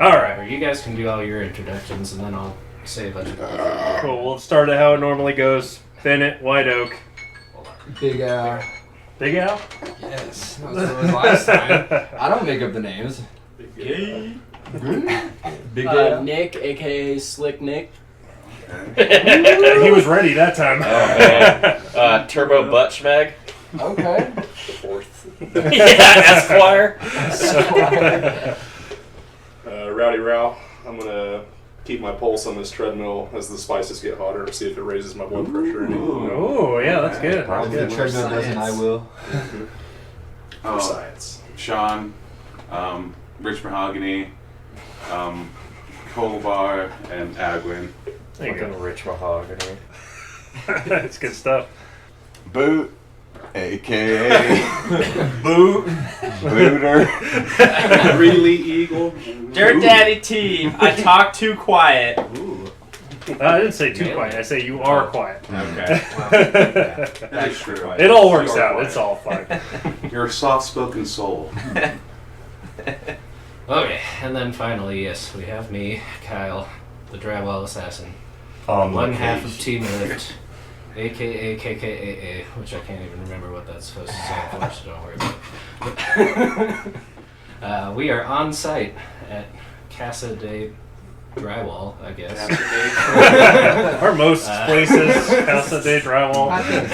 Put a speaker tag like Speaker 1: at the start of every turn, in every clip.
Speaker 1: Alright. You guys can do all your introductions, and then I'll say a bunch of
Speaker 2: Cool, we'll start it how it normally goes. Bennett, White Oak.
Speaker 3: Big Al.
Speaker 2: Big Al?
Speaker 3: Yes, that was what it was last time. I don't make up the names.
Speaker 4: Yay.
Speaker 3: Big Al.
Speaker 1: Nick, aka Slick Nick.
Speaker 2: He was ready that time.
Speaker 4: Oh, man. Turbo Butt Schmeg.
Speaker 3: Okay.
Speaker 4: Fourth. Yeah, Esquire.
Speaker 5: Rowdy Row. I'm gonna keep my pulse on this treadmill as the spices get hotter to see if it raises my blood pressure.
Speaker 2: Oh, yeah, that's good.
Speaker 3: If the treadmill doesn't, I will.
Speaker 5: For science.
Speaker 6: Sean, Rich Mahogany, Colbar, and Agwin.
Speaker 4: Fucking Rich Mahogany.
Speaker 2: That's good stuff.
Speaker 7: Boot, a.k.a. Booter.
Speaker 5: Greeley Eagle.
Speaker 8: Dirt Daddy team. I talk too quiet.
Speaker 1: Ooh.
Speaker 2: I didn't say too quiet. I say you are quiet.
Speaker 8: Okay.
Speaker 5: That's true.
Speaker 2: It all works out. It's all fine.
Speaker 6: You're a soft-spoken soul.
Speaker 1: Okay, and then finally, yes, we have me, Kyle, the drywall assassin.
Speaker 7: On
Speaker 1: One half of
Speaker 7: location.
Speaker 1: Team Lift, aka KKAA, which I can't even remember what that's supposed to stand for, so don't worry about it. We are on site at Casa de Drywall, I guess.
Speaker 2: Or most places, Casa de Drywall.
Speaker 3: I think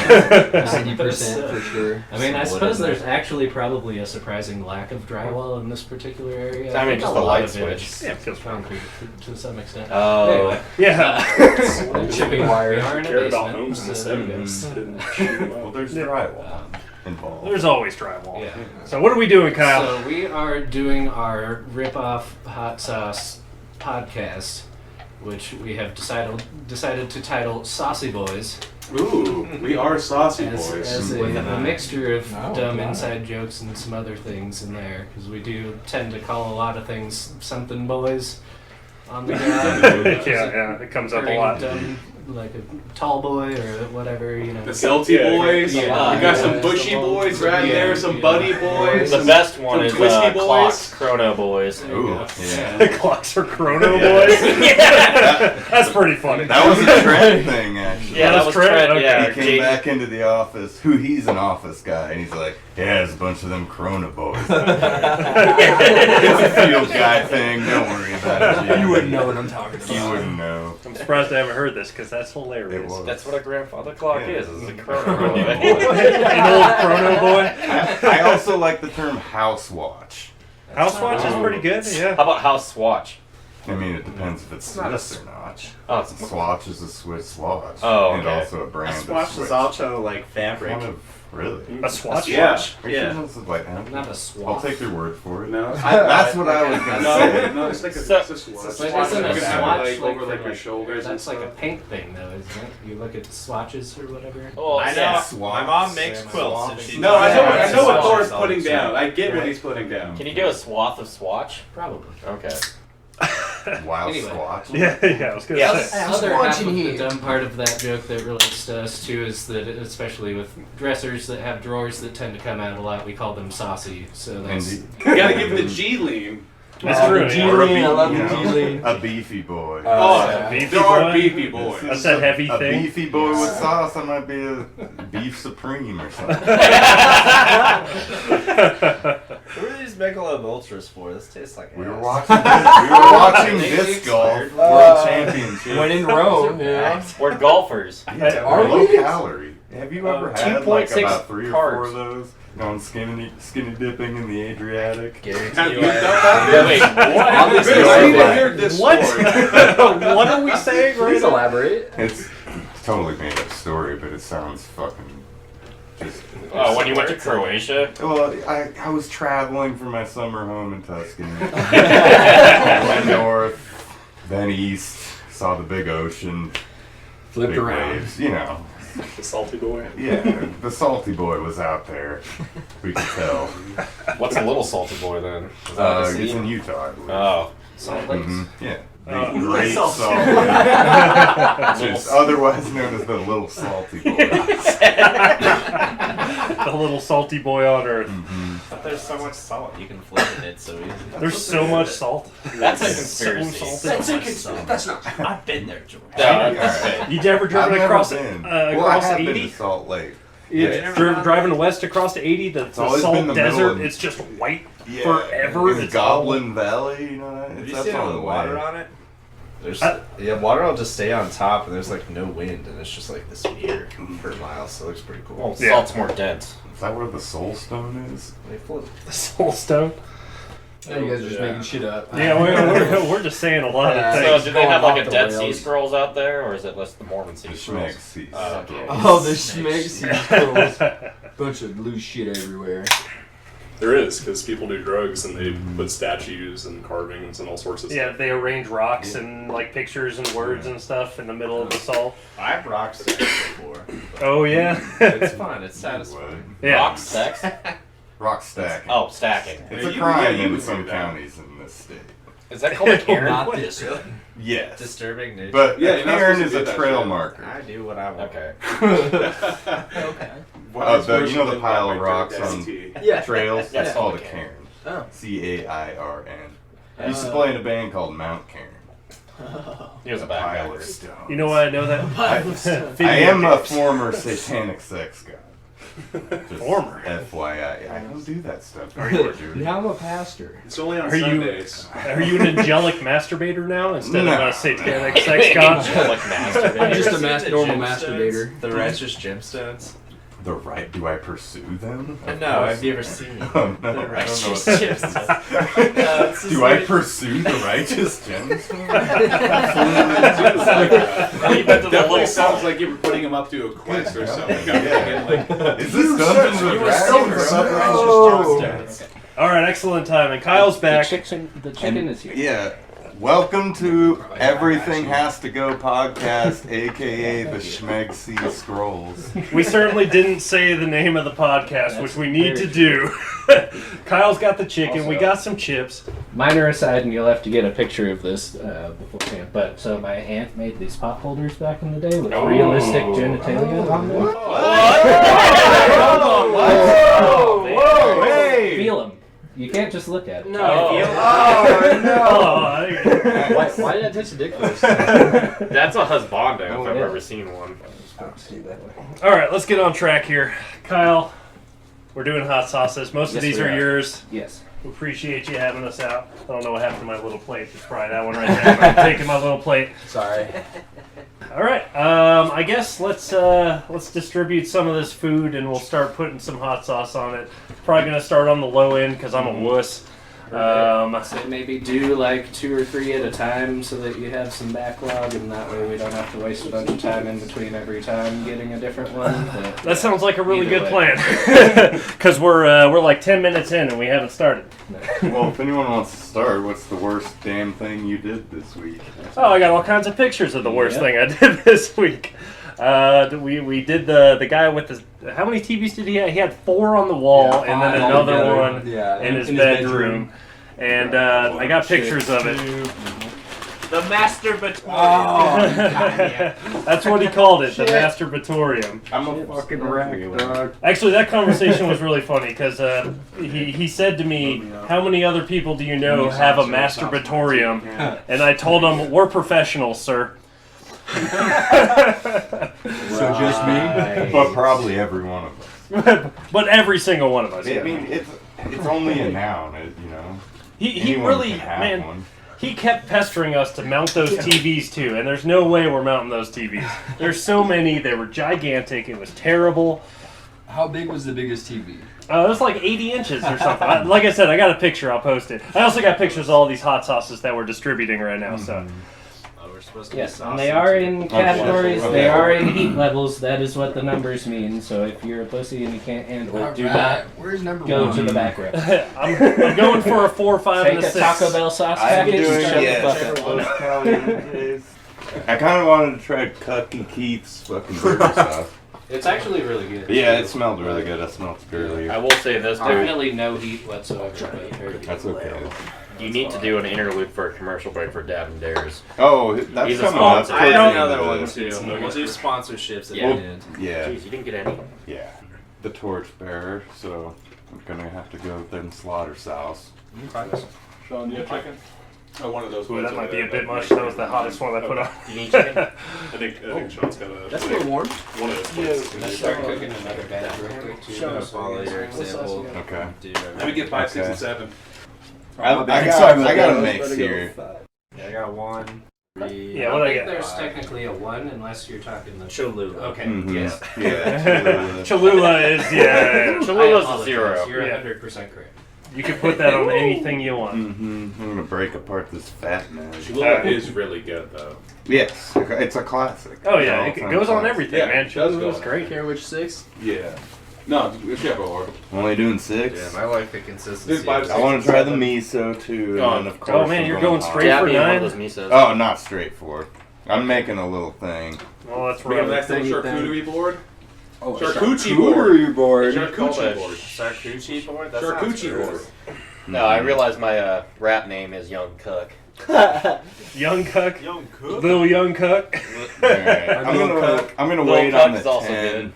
Speaker 3: 90% for sure.
Speaker 1: I mean, I suppose there's actually probably a surprising lack of drywall in this particular area.
Speaker 4: I mean,
Speaker 1: think
Speaker 4: just
Speaker 1: a
Speaker 4: the
Speaker 1: lot
Speaker 4: light
Speaker 1: of it
Speaker 4: switch.
Speaker 1: is
Speaker 2: Yeah, it feels
Speaker 1: concrete to some extent.
Speaker 4: Oh.
Speaker 1: Anyway,
Speaker 2: Yeah.
Speaker 3: Chipping wire.
Speaker 1: we are in a
Speaker 5: Cared about
Speaker 1: basement,
Speaker 5: homes in the
Speaker 1: so there you go.
Speaker 5: 70s. Didn't shoot 'em
Speaker 7: Well,
Speaker 5: up.
Speaker 7: there's drywall
Speaker 1: Um,
Speaker 7: involved.
Speaker 2: There's always drywall.
Speaker 1: Yeah.
Speaker 2: So what are we doing, Kyle?
Speaker 1: So we are doing our rip-off hot sauce podcast, which we have decided to title Saucy Boys,
Speaker 6: Ooh, we are saucy
Speaker 1: as
Speaker 6: boys.
Speaker 1: a mixture of
Speaker 3: Oh,
Speaker 1: dumb
Speaker 3: God.
Speaker 1: inside jokes and some other things in there, because we do tend to call a lot of things something boys on the ground.
Speaker 2: yeah, it comes up a lot.
Speaker 1: Dumb, like a tall boy or whatever, you know.
Speaker 6: The Celty
Speaker 5: Yeah,
Speaker 6: boys.
Speaker 1: yeah.
Speaker 6: You got some
Speaker 1: Yeah.
Speaker 6: bushy boys right
Speaker 1: Yeah.
Speaker 6: there, some buddy boys.
Speaker 4: The
Speaker 6: some-
Speaker 4: best one
Speaker 6: some
Speaker 4: is
Speaker 6: twisty boys.
Speaker 4: Clocks, Chrono Boys.
Speaker 1: There you
Speaker 7: Ooh,
Speaker 1: go.
Speaker 7: yeah.
Speaker 2: The clocks are Chrono Boys. That's pretty funny.
Speaker 7: That was a trend thing, actually.
Speaker 4: Yeah, that was Trent.
Speaker 2: Okay.
Speaker 4: Yeah,
Speaker 7: He came
Speaker 4: Jake-
Speaker 7: back into the office. He's an office guy, and he's like, "Yeah, there's a bunch of them Corona boys." It's a field guy thing. Don't worry about it. Jake.
Speaker 3: You wouldn't know what I'm talking about.
Speaker 7: You wouldn't know.
Speaker 2: I'm surprised I haven't heard this because that's
Speaker 7: It
Speaker 2: hilarious.
Speaker 7: was.
Speaker 4: That's what a grandfather clock
Speaker 7: Yeah.
Speaker 4: is a Chrono Boy.
Speaker 2: An old Chrono Boy.
Speaker 7: I also like the term house watch.
Speaker 2: House Watch is pretty good. Yeah.
Speaker 4: How about House Swatch?
Speaker 7: I mean, it depends if it's Swiss or not.
Speaker 4: Oh, it's
Speaker 7: Swatch is a Swiss watch.
Speaker 4: Oh,
Speaker 7: And
Speaker 4: okay.
Speaker 7: also a brand of
Speaker 8: Swatch
Speaker 7: Swiss.
Speaker 8: is also like fabric.
Speaker 7: One of, really?
Speaker 2: A Swatch
Speaker 6: Yeah.
Speaker 2: watch.
Speaker 7: Are you sure
Speaker 8: Yeah.
Speaker 7: this is like hemp?
Speaker 1: Not a
Speaker 7: I'll
Speaker 1: swatch.
Speaker 7: take your word for it.
Speaker 6: No,
Speaker 7: That's what I was gonna say.
Speaker 6: no, it's like a,
Speaker 4: So-
Speaker 6: it's a swatch.
Speaker 1: But
Speaker 6: Swatch
Speaker 1: isn't a
Speaker 6: you can have it,
Speaker 1: swatch
Speaker 6: like, over
Speaker 1: for,
Speaker 6: like your shoulders and
Speaker 1: That's like a
Speaker 6: stuff.
Speaker 1: paint thing, though, isn't it? You look at swatches or whatever.
Speaker 4: Oh,
Speaker 8: I know.
Speaker 4: yeah.
Speaker 8: My mom makes quilts. And she
Speaker 6: No, I know what
Speaker 4: Swatch.
Speaker 6: Thor's putting down. I get what he's putting down.
Speaker 4: Can you do a swath of Swatch?
Speaker 1: Probably.
Speaker 4: Okay.
Speaker 7: Wild
Speaker 1: Anyway.
Speaker 7: Squatch.
Speaker 2: Yeah, I was gonna
Speaker 4: Yes.
Speaker 2: say.
Speaker 3: I'm
Speaker 1: Other half
Speaker 3: squatching
Speaker 1: of the
Speaker 3: here.
Speaker 1: dumb part of that joke that relates to us too is that, especially with dressers that have drawers that tend to come out a lot, we call them saucy. So that's
Speaker 7: Indeed.
Speaker 6: You gotta give him the G lean.
Speaker 2: That's
Speaker 3: Oh,
Speaker 2: true.
Speaker 3: the
Speaker 2: yeah.
Speaker 7: Or a
Speaker 3: G-lean, I love
Speaker 7: you
Speaker 3: the
Speaker 7: know,
Speaker 3: G-lean.
Speaker 7: A beefy boy.
Speaker 6: Oh,
Speaker 3: yeah.
Speaker 2: Beefy
Speaker 6: there are
Speaker 2: boy?
Speaker 6: beefy boys.
Speaker 2: That's that heavy
Speaker 7: A
Speaker 2: thing.
Speaker 7: beefy boy with sauce, that might be a beef supreme or something.
Speaker 8: Who are these Michelob Ultras for? This tastes like
Speaker 7: We were
Speaker 8: ass.
Speaker 7: watching disc golf world championship.
Speaker 3: When in Rome, yeah.
Speaker 4: We're golfers.
Speaker 7: Yeah,
Speaker 3: Are
Speaker 7: low
Speaker 3: we?
Speaker 7: calorie. Have you ever had
Speaker 4: 2.6
Speaker 7: like about 3 or 4
Speaker 4: carbs.
Speaker 7: of those? Going skinny dipping in the Adriatic.
Speaker 6: Have you done that?
Speaker 4: Wait,
Speaker 6: What?
Speaker 3: Obviously,
Speaker 6: I need to
Speaker 3: what?
Speaker 6: hear this
Speaker 2: What?
Speaker 6: story.
Speaker 2: What are we saying right
Speaker 3: Please
Speaker 2: now?
Speaker 3: elaborate.
Speaker 7: It's totally made up story, but it sounds fucking just.
Speaker 4: Oh, when you went to Croatia?
Speaker 7: Well, I was traveling from my summer home in Tuscany. Went north, then east, saw the big ocean,
Speaker 3: Flipped
Speaker 7: big
Speaker 3: around.
Speaker 7: waves, you know.
Speaker 5: The salty boy.
Speaker 7: Yeah, the salty boy was out there. We could tell.
Speaker 4: What's a little salty boy then? Is that a
Speaker 7: It's
Speaker 4: scene?
Speaker 7: in Utah, I believe.
Speaker 4: Oh.
Speaker 1: Salt Lakes.
Speaker 7: Yeah. The
Speaker 2: Oh.
Speaker 7: Great
Speaker 2: Salt.
Speaker 7: Salt Lake. Just otherwise known as the Little Salty Boy.
Speaker 2: the little salty boy on earth.
Speaker 8: But there's so much salt, you can flavor it so easy.
Speaker 2: There's so much salt.
Speaker 4: That's a
Speaker 2: So
Speaker 4: conspiracy.
Speaker 2: salty.
Speaker 3: That's a conspiracy. That's not. I've been there, George.
Speaker 4: No, that's fake.
Speaker 2: You ever driven
Speaker 7: I've
Speaker 2: across
Speaker 7: never been.
Speaker 2: across
Speaker 7: I have been
Speaker 2: 80?
Speaker 7: to Salt Lake.
Speaker 2: Yeah, driving west across to 80, the
Speaker 7: always
Speaker 2: salt
Speaker 7: been the middle
Speaker 2: desert,
Speaker 7: of-
Speaker 2: it's just white
Speaker 7: Yeah.
Speaker 2: forever.
Speaker 7: In
Speaker 2: It's
Speaker 7: Goblin Valley, you know that?
Speaker 8: Have
Speaker 7: It's
Speaker 8: you
Speaker 7: up
Speaker 8: seen all
Speaker 7: on
Speaker 8: the
Speaker 7: the
Speaker 8: water
Speaker 7: way.
Speaker 8: on it? There's water will just stay on top, and there's like no wind, and it's just like this mirror for miles. So it looks pretty cool.
Speaker 4: Well,
Speaker 2: Yeah.
Speaker 4: salt's more dense.
Speaker 7: Is that where the Soul Stone is?
Speaker 8: They float.
Speaker 2: The soul stone.
Speaker 3: Now you guys are just making shit up.
Speaker 2: Yeah, we're just saying a lot of
Speaker 4: So
Speaker 2: things.
Speaker 4: do they have like a
Speaker 3: Off the
Speaker 4: Dead Sea
Speaker 3: rails.
Speaker 4: Scrolls out there, or is it less the Mormon Sea
Speaker 7: The
Speaker 4: Scrolls?
Speaker 7: Schmeck Sea.
Speaker 4: Okay.
Speaker 3: Oh, the schmeggs. Bunch of loose shit everywhere.
Speaker 5: There is, because people do drugs and they put statues and carvings and all sorts of
Speaker 2: Yeah,
Speaker 5: stuff.
Speaker 2: they arrange rocks and like pictures and words and stuff in the middle of the salt.
Speaker 8: I've rock sex before.
Speaker 2: Oh yeah.
Speaker 8: It's fun. It's satisfying.
Speaker 2: Yeah.
Speaker 4: Rock sex?
Speaker 7: Rock stacking.
Speaker 4: Oh, stacking.
Speaker 7: It's
Speaker 6: Yeah,
Speaker 7: a
Speaker 6: you-
Speaker 7: crime
Speaker 6: yeah, you
Speaker 7: in
Speaker 6: would
Speaker 7: some
Speaker 6: do that.
Speaker 7: counties in this state.
Speaker 4: Is that called a Karen?
Speaker 3: Not this one.
Speaker 7: Yes.
Speaker 8: Disturbing nature.
Speaker 7: But
Speaker 6: Yeah,
Speaker 7: a
Speaker 6: you're not
Speaker 7: cairn
Speaker 6: supposed
Speaker 7: is
Speaker 6: to
Speaker 7: a
Speaker 6: do that
Speaker 7: trail
Speaker 6: shit.
Speaker 7: marker.
Speaker 8: I do what I want.
Speaker 4: Okay.
Speaker 3: Okay.
Speaker 7: You know the pile of rocks on
Speaker 3: Yeah.
Speaker 7: trails?
Speaker 4: Yeah.
Speaker 7: That's called a
Speaker 4: Okay.
Speaker 7: cairn.
Speaker 3: Oh.
Speaker 7: Cairn. I used to play in a band called Mount Cairn.
Speaker 4: He was a
Speaker 7: Pile of
Speaker 4: backpacker.
Speaker 7: stones.
Speaker 2: You know why I know that?
Speaker 7: I am a former satanic sex god. Just
Speaker 2: Former?
Speaker 7: FYI. I don't do that stuff anymore, dude.
Speaker 3: Now I'm a pastor.
Speaker 6: It's only on
Speaker 2: Are you-
Speaker 6: Sundays.
Speaker 2: Are you an angelic masturbator now instead of
Speaker 7: No.
Speaker 2: a satanic sex god?
Speaker 4: Like masturbating.
Speaker 3: I'm just a
Speaker 8: The
Speaker 3: normal
Speaker 8: gemstones?
Speaker 3: masturbator.
Speaker 8: The righteous gemstones.
Speaker 7: The right? Do I pursue them? Of
Speaker 8: No,
Speaker 7: course.
Speaker 8: have you ever seen
Speaker 7: Oh, no, I
Speaker 8: the
Speaker 7: don't know
Speaker 8: righteous
Speaker 7: what that
Speaker 8: gemstones?
Speaker 7: is. Do I pursue the righteous gemstones?
Speaker 4: Leave it to the
Speaker 6: Definitely
Speaker 4: little
Speaker 6: sounds like you were putting him up to a quest or something.
Speaker 7: Yeah. Is this Dungeons and Dragons?
Speaker 8: Oh.
Speaker 2: All right, excellent time. And Kyle's back.
Speaker 1: The chicken is here.
Speaker 7: Yeah. Welcome to Everything Has to Go podcast, aka the Schmeg Sea Scrolls.
Speaker 2: We certainly didn't say the name of the podcast, which we need to do. Kyle's got the chicken. We got some chips.
Speaker 1: Minor aside, and you'll have to get a picture of this beforehand. But so my aunt made these pot holders back in the day with realistic genitalia on them.
Speaker 7: Whoa, hey!
Speaker 1: Feel them. You can't just look at it.
Speaker 3: No.
Speaker 7: Oh, no!
Speaker 8: Why did I touch a dick first?
Speaker 4: That's a husbando if
Speaker 1: Oh,
Speaker 4: I've
Speaker 1: yeah.
Speaker 4: ever seen one.
Speaker 2: All right, let's get on track here. Kyle, we're doing hot sauces. Most of
Speaker 1: Yes,
Speaker 2: these
Speaker 1: we
Speaker 2: are
Speaker 1: are.
Speaker 2: yours.
Speaker 1: Yes.
Speaker 2: We appreciate you having us out. I don't know what happened to my little plate. It's probably that one right there. I'm taking my little plate.
Speaker 3: Sorry.
Speaker 2: All right. I guess let's distribute some of this food, and we'll start putting some hot sauce on it. Probably gonna start on the low end because I'm a wuss.
Speaker 1: So maybe do like 2 or 3 at a time so that you have some backlog, and that way we don't have to waste a bunch of time in between every time getting a different one. But
Speaker 2: That sounds like a really
Speaker 1: Either
Speaker 2: good
Speaker 1: way.
Speaker 2: plan. Because we're like 10 minutes in and we haven't started.
Speaker 7: Well, if anyone wants to start, what's the worst damn thing you did this week?
Speaker 2: Oh, I got all kinds of pictures of the worst
Speaker 1: Yeah.
Speaker 2: thing I did this week. We did the guy with the how many TVs did he have? He had 4 on the wall and then
Speaker 3: Five
Speaker 2: another
Speaker 3: altogether.
Speaker 2: one
Speaker 3: Yeah,
Speaker 2: in his bedroom. And I got pictures of it.
Speaker 8: The masturbatorium.
Speaker 3: Oh,
Speaker 2: That's what he called it, the masturbatorium.
Speaker 7: I'm a fucking wreck, dog.
Speaker 2: Actually, that conversation was really funny because he said to me, "How many other people do you know have a masturbatorium?" And I told him, "We're professionals, sir."
Speaker 3: so just me?
Speaker 7: But probably every one of us.
Speaker 2: But every single one of us.
Speaker 7: I
Speaker 2: Yeah.
Speaker 7: mean, it's only a noun, you know.
Speaker 2: He
Speaker 7: Anyone
Speaker 2: really,
Speaker 7: can have
Speaker 2: man,
Speaker 7: one.
Speaker 2: he kept pestering us to mount those TVs too, and there's no way we're mounting those TVs. There's so many, they were gigantic, it was terrible.
Speaker 3: How big was the biggest TV?
Speaker 2: It was like 80 inches or something. Like I said, I got a picture, I'll post it. I also got pictures of all these hot sauces that we're distributing right now, so.
Speaker 8: Oh, we're supposed to
Speaker 1: yes,
Speaker 8: be
Speaker 1: and they are in categories.
Speaker 7: Okay.
Speaker 1: They are in heat levels. That is what the numbers mean. So if you're a pussy and you can't handle it, do not
Speaker 3: Where's number
Speaker 1: go
Speaker 3: 1?
Speaker 1: to the back row.
Speaker 2: I'm going for a 4, 5, and
Speaker 1: Take
Speaker 2: a
Speaker 1: a
Speaker 2: 6.
Speaker 1: Taco Bell sauce
Speaker 7: I'm
Speaker 1: package
Speaker 7: doing
Speaker 1: and shut the fuck up.
Speaker 7: I kind of wanted to try Cucky Keith's fucking burger stuff.
Speaker 1: It's actually really good.
Speaker 7: Yeah, it smelled really good. I smelled it earlier.
Speaker 4: I will say this, dude.
Speaker 1: Definitely no heat whatsoever. But
Speaker 7: That's okay.
Speaker 4: You need to do an interlude for a commercial break for Dab and Dares.
Speaker 7: Oh, that's
Speaker 4: He's a
Speaker 7: coming up.
Speaker 4: sponsor.
Speaker 8: I have
Speaker 7: towards the
Speaker 8: another
Speaker 7: end of
Speaker 8: one
Speaker 7: this.
Speaker 8: too. We'll do sponsorships at
Speaker 4: Yeah.
Speaker 8: the end.
Speaker 7: Yeah,
Speaker 4: Jeez, you didn't get any.
Speaker 7: yeah. the torchbearer, so I'm gonna have to go with them slaughter sauce.
Speaker 5: Sean, do you have chicken? Oh, one of those.
Speaker 2: Ooh,
Speaker 5: ones
Speaker 2: that
Speaker 5: over
Speaker 2: might be
Speaker 5: there,
Speaker 2: a bit
Speaker 5: but-
Speaker 2: much. That was the hottest one I put on.
Speaker 4: You need chicken?
Speaker 5: I think Sean's got a.
Speaker 3: That's a little warm.
Speaker 5: One of those.
Speaker 1: Let's start cooking another batch real quick too.
Speaker 8: Show us follow your example.
Speaker 7: Okay.
Speaker 5: Let me get 5, 6, and
Speaker 7: Okay.
Speaker 5: 7.
Speaker 7: I got a mix here.
Speaker 8: Yeah, I got 1, 3.
Speaker 2: Yeah, what I
Speaker 1: think
Speaker 2: get?
Speaker 1: there's technically a 1 unless you're talking the
Speaker 8: Cholula.
Speaker 1: Okay.
Speaker 7: Mhm.
Speaker 1: Yes.
Speaker 7: Yeah.
Speaker 2: Cholula is, yeah.
Speaker 1: I
Speaker 4: Cholula's a
Speaker 1: apologize.
Speaker 4: 0.
Speaker 1: You're
Speaker 2: Yeah.
Speaker 1: 100% correct.
Speaker 2: You can put that on anything you want.
Speaker 7: I'm gonna break apart this fat man.
Speaker 5: Cholula is really good though.
Speaker 7: Yes, it's a classic.
Speaker 2: Oh yeah,
Speaker 7: It's
Speaker 2: it
Speaker 7: an
Speaker 2: goes on
Speaker 7: all-time
Speaker 2: everything,
Speaker 5: Yeah,
Speaker 2: man.
Speaker 5: it does
Speaker 2: Cholula's
Speaker 5: go.
Speaker 2: great.
Speaker 3: Care which 6?
Speaker 5: Yeah. No, if you have a order.
Speaker 7: classic. Only doing 6.
Speaker 8: Yeah, I like the consistency.
Speaker 5: Dude, 5,
Speaker 7: I want to try the miso too, and
Speaker 4: Oh.
Speaker 7: then of course.
Speaker 2: man,
Speaker 7: I'm
Speaker 2: you're going
Speaker 7: hot.
Speaker 2: straight
Speaker 4: Dab
Speaker 2: for
Speaker 4: me in one
Speaker 2: 9?
Speaker 4: of those misos.
Speaker 7: Oh, not straight for. I'm making a little thing.
Speaker 2: Well, that's
Speaker 5: We got
Speaker 2: right.
Speaker 5: that thing charcuterie board.
Speaker 3: Oh,
Speaker 5: Charcuterie board.
Speaker 7: board.
Speaker 5: Charcuterie board.
Speaker 8: Charcuterie board? That
Speaker 5: Charcuterie board.
Speaker 4: No, I realize my rap name is Young Cook.
Speaker 2: Young Cook,
Speaker 6: Young cook.
Speaker 2: Little Young Cook.
Speaker 7: Alright, I'm gonna
Speaker 4: Little
Speaker 7: wait
Speaker 4: Cook
Speaker 7: on the
Speaker 4: is also
Speaker 7: 10,
Speaker 4: good.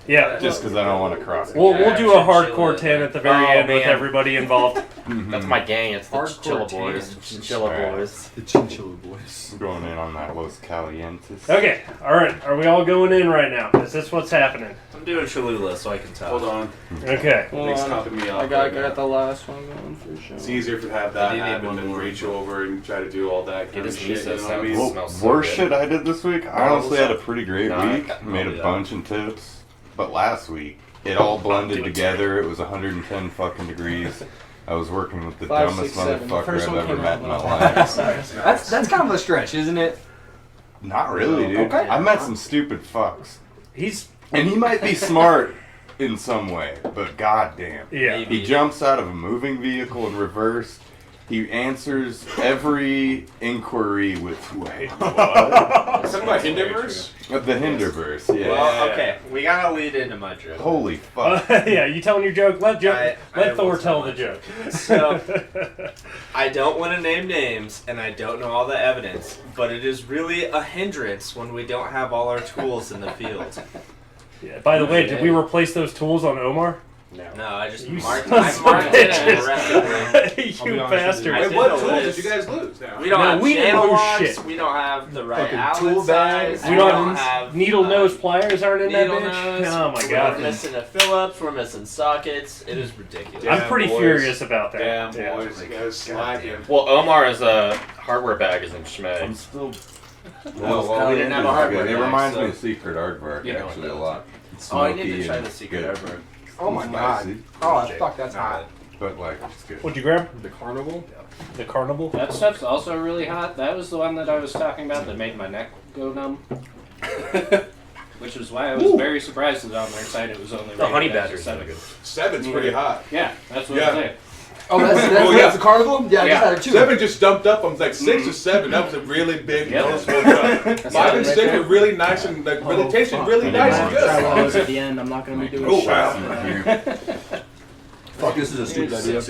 Speaker 2: Yeah,
Speaker 7: just because I don't want to cross it.
Speaker 2: we'll do a hardcore 10 at the very
Speaker 4: Oh,
Speaker 2: end with
Speaker 4: man.
Speaker 2: everybody involved.
Speaker 4: That's my gang. It's the
Speaker 1: Hardcore
Speaker 4: Chinchilla
Speaker 1: tan.
Speaker 4: Boys. Chinchilla
Speaker 7: Alright.
Speaker 4: Boys.
Speaker 3: The Chinchilla Boys.
Speaker 7: I'm going in on that Los Calientes.
Speaker 2: Okay, all right. Are we all going in right now? Is this what's happening?
Speaker 8: I'm doing Cholula so I can tell.
Speaker 5: Hold on.
Speaker 2: Okay.
Speaker 5: Things topping me off.
Speaker 3: I got
Speaker 5: right now.
Speaker 3: the last one going for sure.
Speaker 5: It's easier to have
Speaker 8: I
Speaker 5: that
Speaker 8: do need
Speaker 5: happen
Speaker 8: one
Speaker 5: than
Speaker 8: more.
Speaker 5: reach over and try to do all that
Speaker 4: Get
Speaker 5: kind of
Speaker 4: this
Speaker 5: shit.
Speaker 4: miso
Speaker 5: You know what I
Speaker 4: sound.
Speaker 5: mean?
Speaker 4: Well, smells so
Speaker 7: Worst
Speaker 4: good.
Speaker 7: shit I did this week, I honestly had a pretty great
Speaker 4: Nah,
Speaker 7: week.
Speaker 8: I'll
Speaker 7: Made
Speaker 8: do
Speaker 7: a
Speaker 8: that.
Speaker 7: bunch of tips. But last week, it all blended
Speaker 4: Do it.
Speaker 7: together. It was 110 fucking degrees. I was working with the
Speaker 3: 5,
Speaker 7: dumbest
Speaker 3: 6, 7. The
Speaker 7: motherfucker
Speaker 3: first
Speaker 7: I've
Speaker 3: one
Speaker 7: ever
Speaker 3: came
Speaker 7: met
Speaker 3: out
Speaker 7: in my
Speaker 3: well.
Speaker 7: life.
Speaker 3: That's kind of a stretch, isn't it?
Speaker 7: Not really, dude.
Speaker 3: Okay.
Speaker 7: I met some stupid fucks.
Speaker 2: He's
Speaker 7: And he might be smart in some way, but goddamn.
Speaker 2: yeah.
Speaker 7: He jumps out of a moving vehicle in reverse. He answers every inquiry with wait, what?
Speaker 5: Something about Hinderverse?
Speaker 7: The Hinderverse, yeah.
Speaker 8: Well, okay, we gotta lead into my joke.
Speaker 7: Holy fuck.
Speaker 2: Yeah, you telling your joke? Let
Speaker 8: I
Speaker 2: Thor
Speaker 8: will
Speaker 2: tell
Speaker 8: tell
Speaker 2: the
Speaker 8: my
Speaker 2: joke.
Speaker 8: So, I don't want to name names, and I don't know all the evidence, but it is really a hindrance when we don't have all our tools in the field.
Speaker 2: Yeah, by the way, did we replace those tools on Omar?
Speaker 8: No, I just
Speaker 2: You
Speaker 8: marked,
Speaker 2: sons
Speaker 8: I
Speaker 2: of
Speaker 8: marked it
Speaker 2: bitches.
Speaker 8: aggressively.
Speaker 2: You bastard.
Speaker 8: I
Speaker 5: Wait,
Speaker 8: did
Speaker 5: what
Speaker 8: the
Speaker 5: tools
Speaker 8: list.
Speaker 5: did you guys lose now?
Speaker 8: We don't
Speaker 2: No,
Speaker 8: have
Speaker 2: we didn't
Speaker 8: channel
Speaker 2: lose
Speaker 8: locks,
Speaker 2: shit.
Speaker 8: we don't have the right
Speaker 3: Fucking
Speaker 8: outlet
Speaker 3: tool bags.
Speaker 8: size,
Speaker 2: We
Speaker 8: we
Speaker 2: don't
Speaker 8: don't have
Speaker 2: needle nose pliers aren't in that
Speaker 8: needle
Speaker 2: bitch.
Speaker 8: nose,
Speaker 2: Oh my
Speaker 8: We're
Speaker 2: god.
Speaker 8: missing a Phillips, we're missing sockets. It is ridiculous.
Speaker 5: Yeah.
Speaker 2: I'm pretty
Speaker 5: boys.
Speaker 2: furious about that.
Speaker 5: Damn,
Speaker 2: Yeah.
Speaker 5: boys, you guys slacking.
Speaker 4: Well, Omar's hardware bag is in
Speaker 7: I'm
Speaker 4: Schmeg.
Speaker 7: still.
Speaker 8: well, we didn't have a hardware
Speaker 7: It
Speaker 8: bag,
Speaker 7: reminds
Speaker 8: so-
Speaker 7: me of Secret Aardvark
Speaker 8: You know
Speaker 7: actually
Speaker 8: it
Speaker 7: a
Speaker 8: does.
Speaker 7: lot. It's
Speaker 8: Oh, I need to
Speaker 7: smoky
Speaker 8: try
Speaker 7: and
Speaker 8: the secret
Speaker 7: good.
Speaker 8: ever.
Speaker 3: Oh my god.
Speaker 7: Spicy,
Speaker 3: Oh, fuck, that's hot.
Speaker 7: but like it's good.
Speaker 2: What'd you grab?
Speaker 3: The Carnival?
Speaker 2: The Carnival?
Speaker 1: That stuff's also really hot. That was the one that I was talking about that made my neck go numb. Which is why I was very surprised that on their site it was only
Speaker 4: The
Speaker 1: rated
Speaker 4: honey
Speaker 1: as a
Speaker 4: badger's
Speaker 1: 7.
Speaker 4: really good.
Speaker 5: 7's pretty hot.
Speaker 1: Yeah, that's what
Speaker 5: Yeah.
Speaker 1: I'm saying.
Speaker 3: Oh, that's
Speaker 5: Oh, yeah.
Speaker 3: the Carnival? Yeah, I
Speaker 1: Yeah.
Speaker 3: just had it too.
Speaker 5: 7 just dumped up. I'm like 6 or 7. That was a really big
Speaker 1: Yep.
Speaker 5: noticeable jump. 5 and
Speaker 3: right
Speaker 5: 6
Speaker 3: there.
Speaker 5: were really nice and like really tasted
Speaker 3: fuck.
Speaker 5: really nice and
Speaker 3: Try
Speaker 5: good.
Speaker 3: those at the end. I'm not gonna be doing
Speaker 5: Oh,
Speaker 3: shit.
Speaker 5: wow.
Speaker 3: Fuck, this is a stupid idea.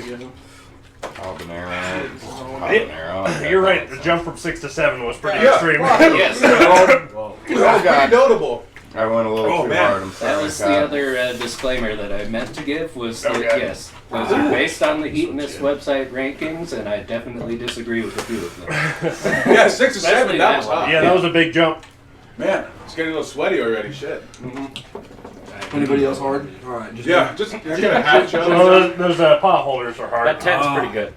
Speaker 7: Habanero. Habanero.
Speaker 2: You're right. The jump from 6 to 7 was pretty
Speaker 5: Yeah.
Speaker 2: extreme.
Speaker 1: Yes,
Speaker 5: That's pretty notable.
Speaker 7: I went a little
Speaker 5: Oh,
Speaker 7: too
Speaker 5: man.
Speaker 7: hard. I'm sorry.
Speaker 1: that was the
Speaker 7: God.
Speaker 1: other disclaimer that I meant to give was that,
Speaker 2: Okay.
Speaker 1: yes, those are based on the Heatonist website rankings, and I definitely disagree with a few of them.
Speaker 5: Yeah, 6 or 7.
Speaker 1: Especially
Speaker 5: That
Speaker 1: that
Speaker 5: was
Speaker 1: one.
Speaker 5: hot.
Speaker 2: Yeah, that was a big jump.
Speaker 5: Man, it's getting a little sweaty already. Shit.
Speaker 3: Anybody else hard? Alright, just
Speaker 5: Yeah, just get a half
Speaker 2: So
Speaker 5: jump.
Speaker 2: those pot holders are hard.
Speaker 4: That 10's pretty good.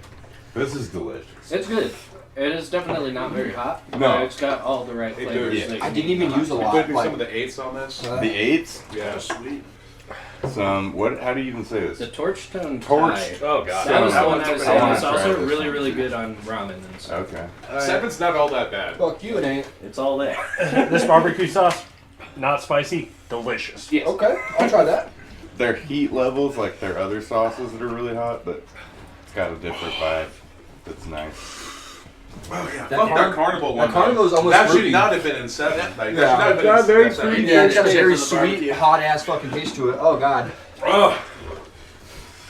Speaker 7: This is delicious.
Speaker 1: It's good. It is definitely not very hot.
Speaker 7: No.
Speaker 1: But it's got all the right
Speaker 5: They do,
Speaker 1: flavors.
Speaker 7: yeah.
Speaker 1: that
Speaker 3: I
Speaker 1: you
Speaker 3: didn't
Speaker 1: need.
Speaker 3: even use a
Speaker 5: You
Speaker 3: lot.
Speaker 5: put some
Speaker 3: Like,
Speaker 5: of the 8s on this.
Speaker 7: The 8s?
Speaker 5: Yeah, sweet.
Speaker 7: Some. What? How do you even say
Speaker 1: The
Speaker 7: this?
Speaker 1: torch tone
Speaker 7: Torch.
Speaker 1: Thai.
Speaker 4: Oh god.
Speaker 1: That was the
Speaker 7: That
Speaker 1: one
Speaker 7: one's
Speaker 1: I was
Speaker 7: I
Speaker 1: saying.
Speaker 7: wanna
Speaker 1: It's
Speaker 7: try
Speaker 1: also
Speaker 7: this
Speaker 1: really,
Speaker 7: one.
Speaker 1: really good on ramen and stuff.
Speaker 7: Okay.
Speaker 5: 7's not all that bad.
Speaker 3: fuck you, it ain't.
Speaker 1: It's all there.
Speaker 2: This barbecue sauce, not spicy, delicious.
Speaker 1: Yes.
Speaker 3: Okay, I'll try that.
Speaker 7: Their heat levels, like their other sauces that are really hot, but it's got a different vibe. That's nice.
Speaker 5: Oh yeah.
Speaker 3: That
Speaker 5: Fuck
Speaker 3: Car-
Speaker 5: that Carnival one.
Speaker 3: that Carnival's
Speaker 5: though.
Speaker 3: almost
Speaker 5: That should
Speaker 3: fruity.
Speaker 5: not have been in 7. Like, that
Speaker 3: Yeah.
Speaker 5: should not have been
Speaker 7: Yeah,
Speaker 5: in
Speaker 7: very
Speaker 5: 7.
Speaker 7: fruity.
Speaker 3: Yeah, it's got a very
Speaker 5: For the
Speaker 3: sweet,
Speaker 5: barbecue.
Speaker 3: hot ass fucking taste to it. Oh god.
Speaker 5: Oh,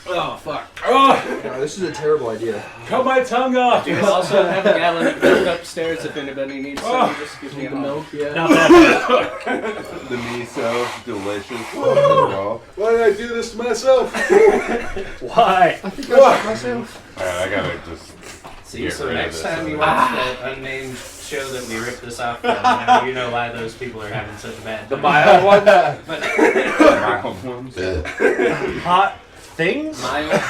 Speaker 6: Oh, fuck.
Speaker 3: Oh, this is a terrible idea.
Speaker 6: Cut my tongue off.
Speaker 1: You also have a gallon of milk upstairs if anybody needs some. Just give me the milk.
Speaker 3: Yeah.
Speaker 2: Not that
Speaker 7: The miso, delicious. Raw.
Speaker 6: Why did I do this to myself?
Speaker 2: bad. Why?
Speaker 3: I think I shot myself.
Speaker 7: Alright, I gotta just.
Speaker 1: See,
Speaker 7: Get
Speaker 1: so
Speaker 7: rid of
Speaker 1: next
Speaker 7: this
Speaker 1: time you
Speaker 7: other
Speaker 1: watch that unnamed show that we ripped this off from, now you know why those people are having such a bad time.
Speaker 8: mild one.
Speaker 7: mild ones.
Speaker 2: Hot things?
Speaker 1: Mild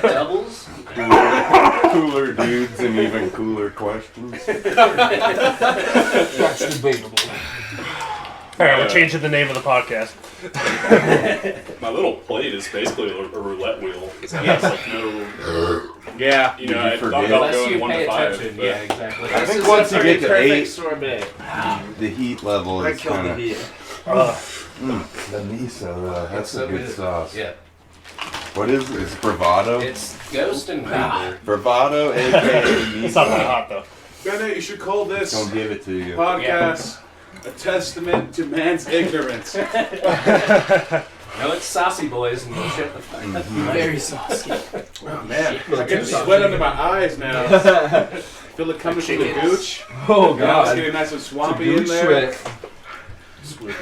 Speaker 1: doubles.
Speaker 7: Cooler dudes and even cooler questions.
Speaker 3: That's debatable.
Speaker 2: Alright, we're changing the name of the podcast.
Speaker 5: My little plate is basically a roulette wheel. It's
Speaker 1: Yes.
Speaker 5: like no.
Speaker 6: Yeah.
Speaker 5: You know,
Speaker 7: Did you
Speaker 5: I thought
Speaker 7: forget?
Speaker 5: about
Speaker 1: Unless
Speaker 5: going
Speaker 1: you
Speaker 5: 1
Speaker 1: pay
Speaker 5: to 5.
Speaker 1: attention.
Speaker 5: But
Speaker 1: Yeah, exactly.
Speaker 7: I
Speaker 1: This
Speaker 7: think
Speaker 1: is
Speaker 7: once
Speaker 1: a
Speaker 7: you
Speaker 1: pretty
Speaker 7: get to
Speaker 1: perfect
Speaker 7: 8,
Speaker 1: sorbet.
Speaker 7: the heat level
Speaker 8: I
Speaker 7: is
Speaker 8: killed
Speaker 7: kind
Speaker 8: the
Speaker 7: of.
Speaker 8: heat.
Speaker 7: The miso, though. That's
Speaker 1: so
Speaker 7: a good
Speaker 1: good.
Speaker 7: sauce.
Speaker 1: Yeah.
Speaker 7: What is it? It's bravado?
Speaker 1: It's ghost and vinegar.
Speaker 7: Bravado, aka miso.
Speaker 2: It's not that hot though.
Speaker 6: Bennett, you should call this
Speaker 7: Don't give it to you.
Speaker 6: podcast a testament to man's ignorance.
Speaker 1: No, it's Saucy boys, and we'll shut the fuck up.
Speaker 3: Very saucy.
Speaker 6: Oh, man, I get the sweat under my eyes now. Feel it coming from the gooch.
Speaker 3: Oh
Speaker 6: It's
Speaker 3: god.
Speaker 6: getting nice and
Speaker 3: The
Speaker 6: swampy in
Speaker 3: gooch
Speaker 6: there.
Speaker 3: sweat.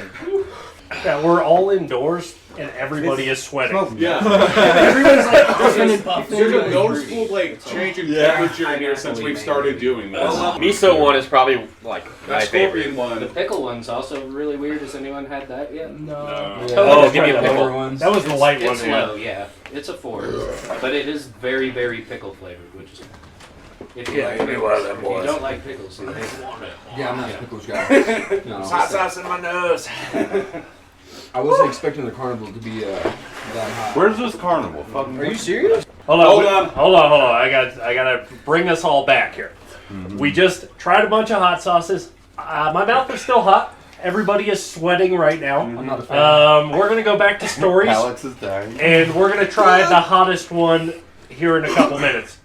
Speaker 2: Yeah, we're all indoors and everybody is sweating.
Speaker 6: Yeah.
Speaker 3: Everyone's like puffing and puffing.
Speaker 6: There's a noticeable change in temperature in here since we've started doing this.
Speaker 4: Miso one is probably like my
Speaker 6: That
Speaker 4: favorite.
Speaker 6: scorpion
Speaker 1: The
Speaker 6: one.
Speaker 1: pickle one's also really weird. Has anyone had that yet?
Speaker 6: No.
Speaker 2: Oh,
Speaker 4: give me a pickle.
Speaker 2: That was the light one.
Speaker 1: It's
Speaker 2: Yeah.
Speaker 1: low, yeah. It's a 4, but it is very, very pickle flavored, which is. If you like pickles. If you don't like pickles, then
Speaker 3: Yeah, I'm not a pickles guy. No.
Speaker 8: Hot sauce in my nose.
Speaker 3: I wasn't expecting the carnival to be that hot.
Speaker 7: Where's this carnival? Fucking
Speaker 3: Are you serious?
Speaker 2: Hold on.
Speaker 6: Hold on.
Speaker 2: Hold on. I gotta bring us all back here. We just tried a bunch of hot sauces. My mouth is still hot. Everybody is sweating right now.
Speaker 3: I'm not a fan.
Speaker 2: We're gonna go back to stories,
Speaker 7: Alex is dying.
Speaker 2: and we're gonna try the hottest one here in a couple minutes.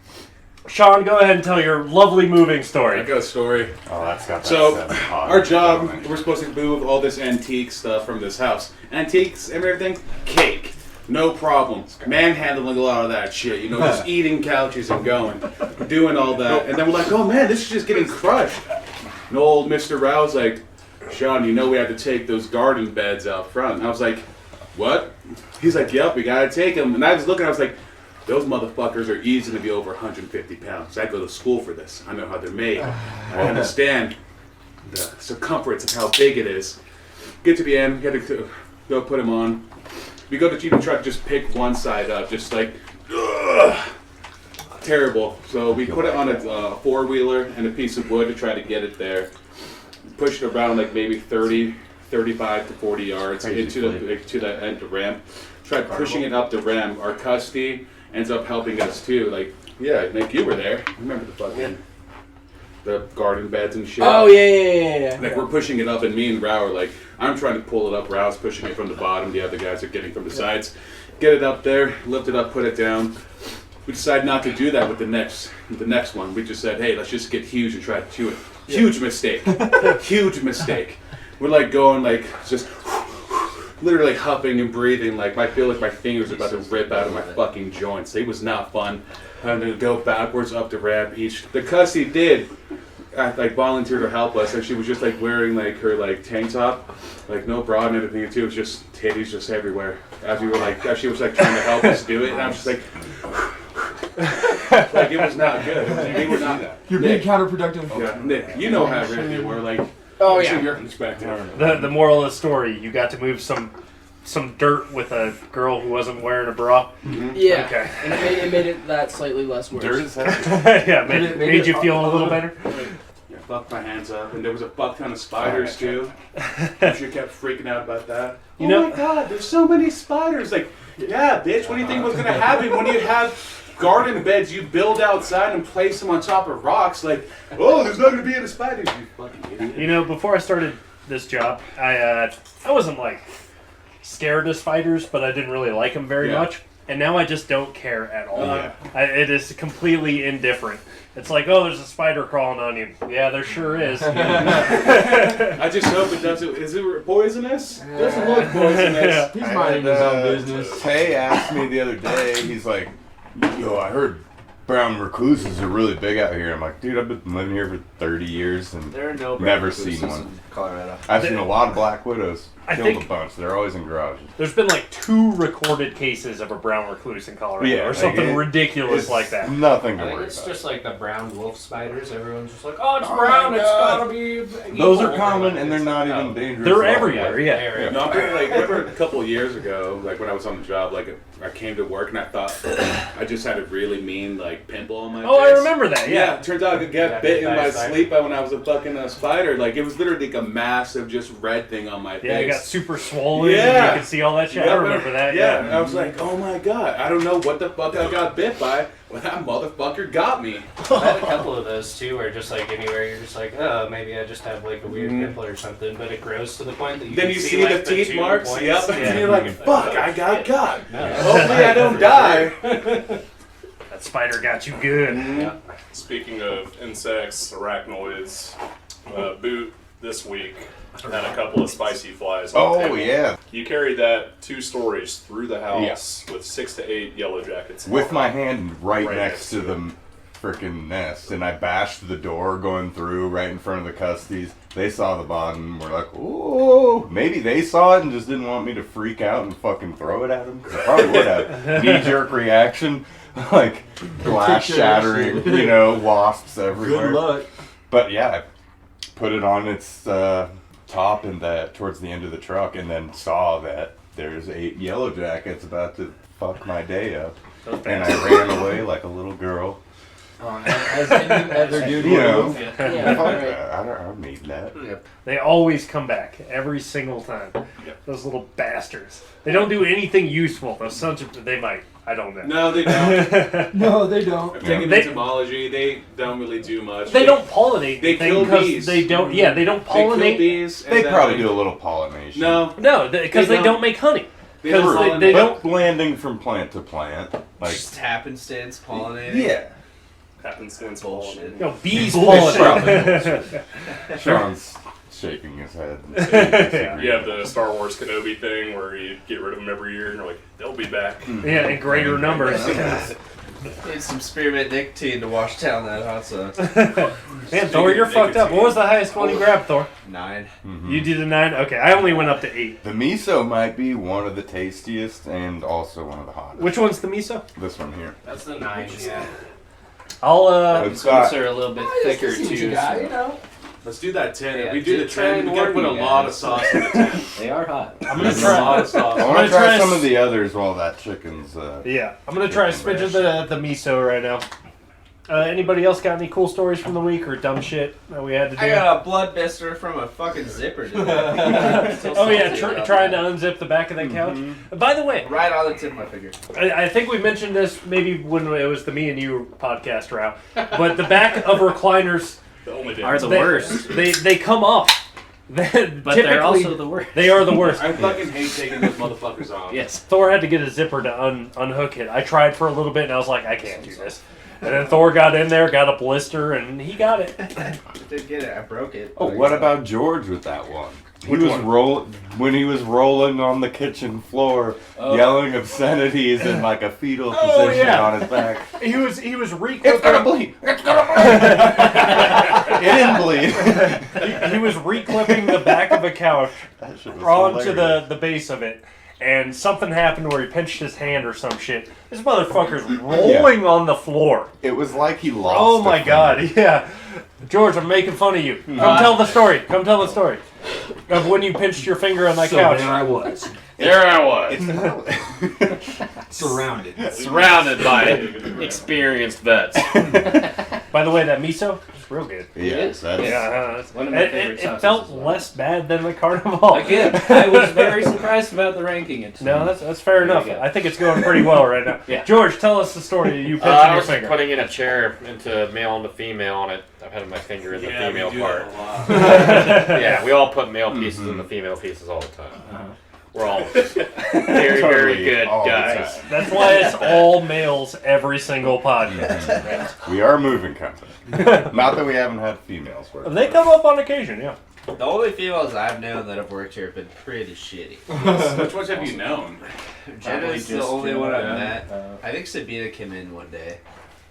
Speaker 2: Sean, go ahead and tell your lovely moving
Speaker 6: I
Speaker 2: story.
Speaker 6: got a story.
Speaker 7: Oh, that's got that
Speaker 6: So,
Speaker 7: hot
Speaker 6: our job,
Speaker 7: on it.
Speaker 6: we're supposed to move all this antique stuff from this house. Antiques and everything, cake. No problem. Manhandling a lot of that shit, you know, just eating couches and going, doing all that. And then we're like, oh man, this is just getting crushed. And old Mr. Rao's like, Sean, you know we have to take those garden beds out front. And I was like, what? He's like, yep, we gotta take them. And I was looking, I was like, those motherfuckers are easy to be over 150 pounds. I go to school for this. I know how they're made. I understand the circumference of how big it is. Get to the end, we had to go put them on. We go to Jeep truck, just pick one side up, just like, ugh, terrible. So we put it on a four-wheeler and a piece of wood to try to get it there. Push it around like maybe 30, 35 to 40 yards into the end of the ramp. Tried pushing it up the ramp. Our custody ends up helping us too. Like, yeah, Nick, you were there. Remember the fucking the garden beds and shit.
Speaker 3: Oh yeah.
Speaker 6: Like we're pushing it up, and me and Rao are like, I'm trying to pull it up. Rao's pushing it from the bottom. The other guys are getting from the sides. Get it up there, lift it up, put it down. We decided not to do that with the next one. We just said, hey, let's just get huge and try to do it. Huge mistake. Huge mistake. We're like going like just literally huffing and breathing. Like I feel like my fingers are about to rip out of my fucking joints. It was not fun. Having to go backwards up the ramp each. The cussy did like volunteer to help us, and she was just like wearing like her like tank top, like no bra and everything too. It was just titties just everywhere. As we were like, as she was like trying to help us do it, and I was just like, like it was not good. We were not.
Speaker 3: You're being counterproductive.
Speaker 6: Yeah, Nick, you know how really were like.
Speaker 3: Oh,
Speaker 6: from
Speaker 3: yeah.
Speaker 6: your perspective.
Speaker 2: The moral of the story: you got to move some dirt with a girl who wasn't wearing a bra.
Speaker 9: Yeah.
Speaker 2: Okay.
Speaker 9: And it made it that slightly less worse.
Speaker 7: Dirt is heavy.
Speaker 2: Yeah, made you feel a little better.
Speaker 6: Yeah, fucked my hands up, and there was a fuck ton of spiders too. She kept freaking out about that.
Speaker 2: You
Speaker 6: Oh
Speaker 2: know-
Speaker 6: my god, there's so many spiders. Like, yeah, bitch, what do you think was gonna happen when you have garden beds you build outside and place them on top of rocks? Like, oh, there's not gonna be any spiders, you fucking idiot.
Speaker 2: You know, before I started this job, I wasn't like scared of spiders, but I didn't really like them very
Speaker 6: Yeah.
Speaker 2: much. and now I just don't care at all.
Speaker 7: Yeah.
Speaker 2: It is completely indifferent. It's like, oh, there's a spider crawling on you. Yeah, there sure is.
Speaker 6: I just hope it doesn't. Is it poisonous? It doesn't look poisonous.
Speaker 3: He's minding his own business.
Speaker 7: Tay asked me the other day, he's like, yo, I heard brown recluses are really big out here. I'm like, dude, I've been living here for 30 years and
Speaker 8: There are no brown
Speaker 7: never
Speaker 8: recluses
Speaker 7: seen one.
Speaker 8: in Colorado.
Speaker 7: I've seen a lot of black widows.
Speaker 2: I
Speaker 7: Killed
Speaker 2: think-
Speaker 7: a bunch. They're always in garages.
Speaker 2: There's been like 2 recorded cases of a brown recluse in Colorado,
Speaker 7: Yeah,
Speaker 2: or
Speaker 7: like
Speaker 2: something ridiculous
Speaker 7: It's
Speaker 2: like that.
Speaker 7: Nothing to
Speaker 1: I think
Speaker 7: worry
Speaker 1: it's
Speaker 7: about.
Speaker 1: just like the brown wolf spiders. Everyone's just like, oh, it's brown. It's gotta be.
Speaker 7: Those
Speaker 1: evil."
Speaker 7: are common and they're
Speaker 1: It's
Speaker 7: not
Speaker 1: like,
Speaker 7: even
Speaker 1: no.
Speaker 7: dangerous.
Speaker 2: They're
Speaker 7: at all.
Speaker 2: everywhere, yeah.
Speaker 1: They're-
Speaker 6: No, I remember a couple of years ago, like when I was on the job, like I came to work and I thought I just had a really mean like pimple on my face.
Speaker 2: Oh, I remember that, yeah.
Speaker 6: It turns out I could get
Speaker 1: Yeah,
Speaker 6: bit in
Speaker 1: by
Speaker 6: my
Speaker 1: a spider.
Speaker 6: sleep when I was a fucking spider. Like it was literally like a massive just red thing on my
Speaker 2: Yeah,
Speaker 6: face.
Speaker 2: it got super swollen.
Speaker 6: Yeah.
Speaker 2: And you could see all that shit. I remember that.
Speaker 6: Yeah, and I was like, oh my god, I don't know what the fuck I got bit by, but that motherfucker got me.
Speaker 1: I had a couple of those too, where just like anywhere you're just like, oh, maybe I just have like a weird pimple or something, but it grows to the point that you
Speaker 6: Then
Speaker 1: can
Speaker 6: you see
Speaker 1: like,
Speaker 6: the teeth
Speaker 1: 2
Speaker 6: marks,
Speaker 1: points.
Speaker 6: yep,
Speaker 1: Yeah.
Speaker 6: and you're like, fuck, I got got.
Speaker 1: No.
Speaker 6: Hopefully I don't die.
Speaker 2: That spider got you good.
Speaker 1: Yeah.
Speaker 5: Speaking of insects, arachnoids, Boot this week had a couple of spicy flies on the
Speaker 7: Oh,
Speaker 5: table.
Speaker 7: yeah.
Speaker 5: You carried that 2 stories through the house with 6 to 8 yellow jackets.
Speaker 7: With my hand right,
Speaker 5: Right
Speaker 7: next to the freaking nest, and I bashed the door going through right in front of the custies. They saw the bottom. We're like, ooh. Maybe they saw it and just didn't want me to freak out and fucking throw it at them. I probably would have. Knee-jerk reaction. Like, glass shattering, you know, wasps everywhere.
Speaker 3: Good luck.
Speaker 7: But yeah, I put it on its top and towards the end of the truck, and then saw that there's 8 yellow jackets about to fuck my day up. And I ran away like a little girl.
Speaker 3: As any other dude
Speaker 7: You know,
Speaker 3: would.
Speaker 9: Yeah,
Speaker 7: fuck
Speaker 9: right.
Speaker 7: that. I don't need that.
Speaker 2: They always come back every single time. Those little bastards. They don't do anything useful. Those sons of they might. I don't know.
Speaker 6: No, they don't.
Speaker 3: No, they don't.
Speaker 6: I've taken
Speaker 2: They-
Speaker 6: entomology, they don't really do much.
Speaker 2: They don't pollinate.
Speaker 6: They
Speaker 2: anything
Speaker 6: kill
Speaker 2: 'cause
Speaker 6: bees.
Speaker 2: They don't. Yeah, they don't
Speaker 6: They kill
Speaker 2: pollinate.
Speaker 6: bees. and
Speaker 7: They
Speaker 6: then
Speaker 7: probably do a little pollination.
Speaker 6: No,
Speaker 2: No, because
Speaker 6: They
Speaker 2: they
Speaker 6: don't.
Speaker 2: don't make honey.
Speaker 6: they don't.
Speaker 2: Because they
Speaker 6: pollinate.
Speaker 2: don't.
Speaker 7: Landing from plant to plant. Like,
Speaker 8: Just happenstance pollinating.
Speaker 7: yeah.
Speaker 5: Happenstance
Speaker 8: Bullshit.
Speaker 2: No, bees
Speaker 7: Bullshit.
Speaker 2: pollinate.
Speaker 7: Sean's shaking his head.
Speaker 5: You have the Star Wars Kenobi thing where you get rid of them every year and you're like, they'll be back.
Speaker 2: Yeah, in greater numbers.
Speaker 8: Need some spearmint nicotine to wash down that hot sauce.
Speaker 2: Man, Thor, you're fucked up. What was the highest one you grabbed, Thor?
Speaker 8: 9.
Speaker 2: You did a 9? Okay, I only went up to 8.
Speaker 7: The miso might be one of the tastiest and also one of the hottest.
Speaker 2: Which one's the miso?
Speaker 7: This one here.
Speaker 1: That's the 9. Yeah.
Speaker 2: I'll,
Speaker 7: It's
Speaker 1: These ones
Speaker 7: got,
Speaker 1: are a little bit
Speaker 9: Oh,
Speaker 1: thicker
Speaker 9: just see what
Speaker 1: too.
Speaker 9: you got,
Speaker 1: so-
Speaker 9: you know.
Speaker 6: Let's do that 10.
Speaker 1: Yeah,
Speaker 6: If we do the
Speaker 1: try
Speaker 6: 10,
Speaker 1: and
Speaker 6: we gotta
Speaker 1: warn
Speaker 6: put a
Speaker 1: you
Speaker 6: lot
Speaker 1: guys.
Speaker 6: of sauce in the 10.
Speaker 1: They are hot.
Speaker 2: I'm gonna
Speaker 6: There's a
Speaker 2: try.
Speaker 6: lot of sauce.
Speaker 7: I
Speaker 2: I'm
Speaker 7: want
Speaker 2: gonna
Speaker 7: to try
Speaker 2: try
Speaker 7: some
Speaker 2: s-
Speaker 7: of the others while that chicken's.
Speaker 2: Yeah, I'm gonna try a smidge of the miso right now. Anybody else got any cool stories from the week or dumb shit that we had to do?
Speaker 8: I got a blood blister from a fucking zipper. Dude.
Speaker 2: Oh yeah, trying to unzip the back of that couch. By the way,
Speaker 8: Right on the tip of my finger.
Speaker 2: I think we mentioned this maybe when it was the Me and You podcast route, but the back of recliners
Speaker 5: The only
Speaker 1: Are the
Speaker 2: they,
Speaker 1: worst.
Speaker 2: They come up.
Speaker 1: But
Speaker 2: Typically,
Speaker 1: they're also the worst.
Speaker 2: they are the worst.
Speaker 6: I fucking hate taking those motherfuckers off.
Speaker 1: Yes.
Speaker 2: Thor had to get a zipper to unhook it. I tried for a little bit and I was like, I can't do this. And then Thor got in there, got a blister, and he got it.
Speaker 8: I did get it. I broke it.
Speaker 7: Oh, what about George with that one? He
Speaker 2: Which
Speaker 7: was
Speaker 2: one?
Speaker 7: when he was rolling on the kitchen floor, yelling obscenities in like a fetal position
Speaker 2: yeah.
Speaker 7: on his back.
Speaker 2: He was
Speaker 7: It's gonna
Speaker 2: reclipping.
Speaker 7: bleed. It's gonna bleed. It didn't bleed.
Speaker 2: He was reclipping the back of a couch
Speaker 7: That shit was
Speaker 2: onto
Speaker 7: hilarious.
Speaker 2: the base of it, and something happened where he pinched his hand or some shit. This motherfucker's rolling on the floor.
Speaker 7: It was like he lost.
Speaker 2: Oh
Speaker 7: a
Speaker 2: my
Speaker 7: finger.
Speaker 2: god, yeah. George, I'm making fun of you. Come tell the story. Come tell the story of when you pinched your finger on that
Speaker 3: So
Speaker 2: couch.
Speaker 3: there I was,
Speaker 4: There I was,
Speaker 3: surrounded.
Speaker 4: surrounded by experienced vets.
Speaker 2: By the way, that miso is real good.
Speaker 7: Yes, that's.
Speaker 2: Yeah,
Speaker 1: One of my
Speaker 2: it,
Speaker 1: favorite
Speaker 2: it
Speaker 1: sauces
Speaker 2: felt
Speaker 1: as well.
Speaker 2: less bad than the Carnival.
Speaker 1: Again, I was very surprised about the ranking it.
Speaker 2: No, that's fair enough.
Speaker 1: you go.
Speaker 2: I think it's going pretty well right now.
Speaker 1: Yeah.
Speaker 2: George, tell us the story. You pinching
Speaker 4: I
Speaker 2: your
Speaker 4: was
Speaker 2: finger.
Speaker 4: putting in a chair into male and the female, and I've had my finger in the female part.
Speaker 6: A lot.
Speaker 4: Yeah, we all put male pieces in the female pieces all the time. We're all very, very good
Speaker 7: all the
Speaker 4: guys.
Speaker 7: time.
Speaker 2: That's why it's all males every single podcast.
Speaker 7: We are a moving company. Not that we haven't had females work.
Speaker 2: They come up on occasion, yeah.
Speaker 8: The only females I've known that have worked here have been pretty shitty.
Speaker 6: Which ones have you known?
Speaker 8: Jenna's the
Speaker 1: just
Speaker 8: only
Speaker 1: Jenna,
Speaker 8: one I've
Speaker 1: yeah.
Speaker 8: met. I think Sabina came in one day,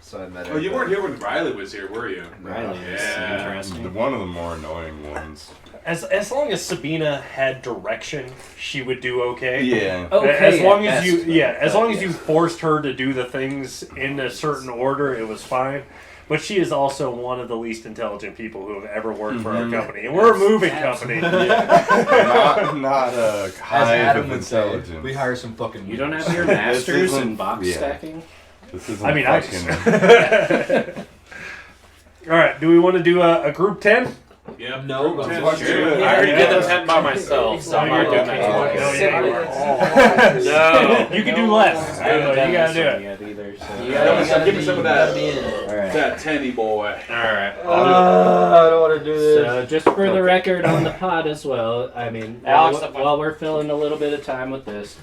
Speaker 8: so I met her.
Speaker 6: Oh, you weren't here when Riley was here, were you?
Speaker 1: Riley is
Speaker 6: Yeah.
Speaker 1: interesting.
Speaker 7: One of the more annoying ones.
Speaker 2: As long as Sabina had direction, she would do okay.
Speaker 7: Yeah.
Speaker 1: Okay,
Speaker 2: as long
Speaker 1: at
Speaker 2: as you
Speaker 1: best,
Speaker 2: as
Speaker 1: but
Speaker 2: long as
Speaker 1: yeah.
Speaker 2: you forced her to do the things in a certain order, it was fine. But she is also one of the least intelligent people who have ever worked for our company, and we're a moving company.
Speaker 7: Not a
Speaker 3: As
Speaker 7: hive
Speaker 3: Adam
Speaker 7: of
Speaker 3: would say,
Speaker 7: intelligence.
Speaker 3: we hire some fucking.
Speaker 1: You don't have your masters in box
Speaker 7: yeah.
Speaker 1: stacking?
Speaker 7: This isn't
Speaker 2: I mean, I
Speaker 7: fucking.
Speaker 2: All right, do we want to do a group 10?
Speaker 6: Yep.
Speaker 3: No,
Speaker 6: Group 10,
Speaker 3: fuck
Speaker 6: sure.
Speaker 3: you.
Speaker 4: I already did the 10 by myself, so I'm not doing that
Speaker 2: No,
Speaker 4: twice.
Speaker 2: yeah, you are.
Speaker 4: No.
Speaker 2: You can do less.
Speaker 1: I haven't
Speaker 2: You
Speaker 1: done
Speaker 2: gotta
Speaker 1: this
Speaker 2: do
Speaker 1: one
Speaker 2: it.
Speaker 1: yet either, so.
Speaker 3: You gotta
Speaker 6: Give me some of that.
Speaker 1: Alright.
Speaker 6: That tenny boy.
Speaker 4: Alright.
Speaker 3: I don't want to do this.
Speaker 1: So, just for the record on the pod as well, I mean,
Speaker 4: Alex,
Speaker 1: while we're filling a little bit of time with this,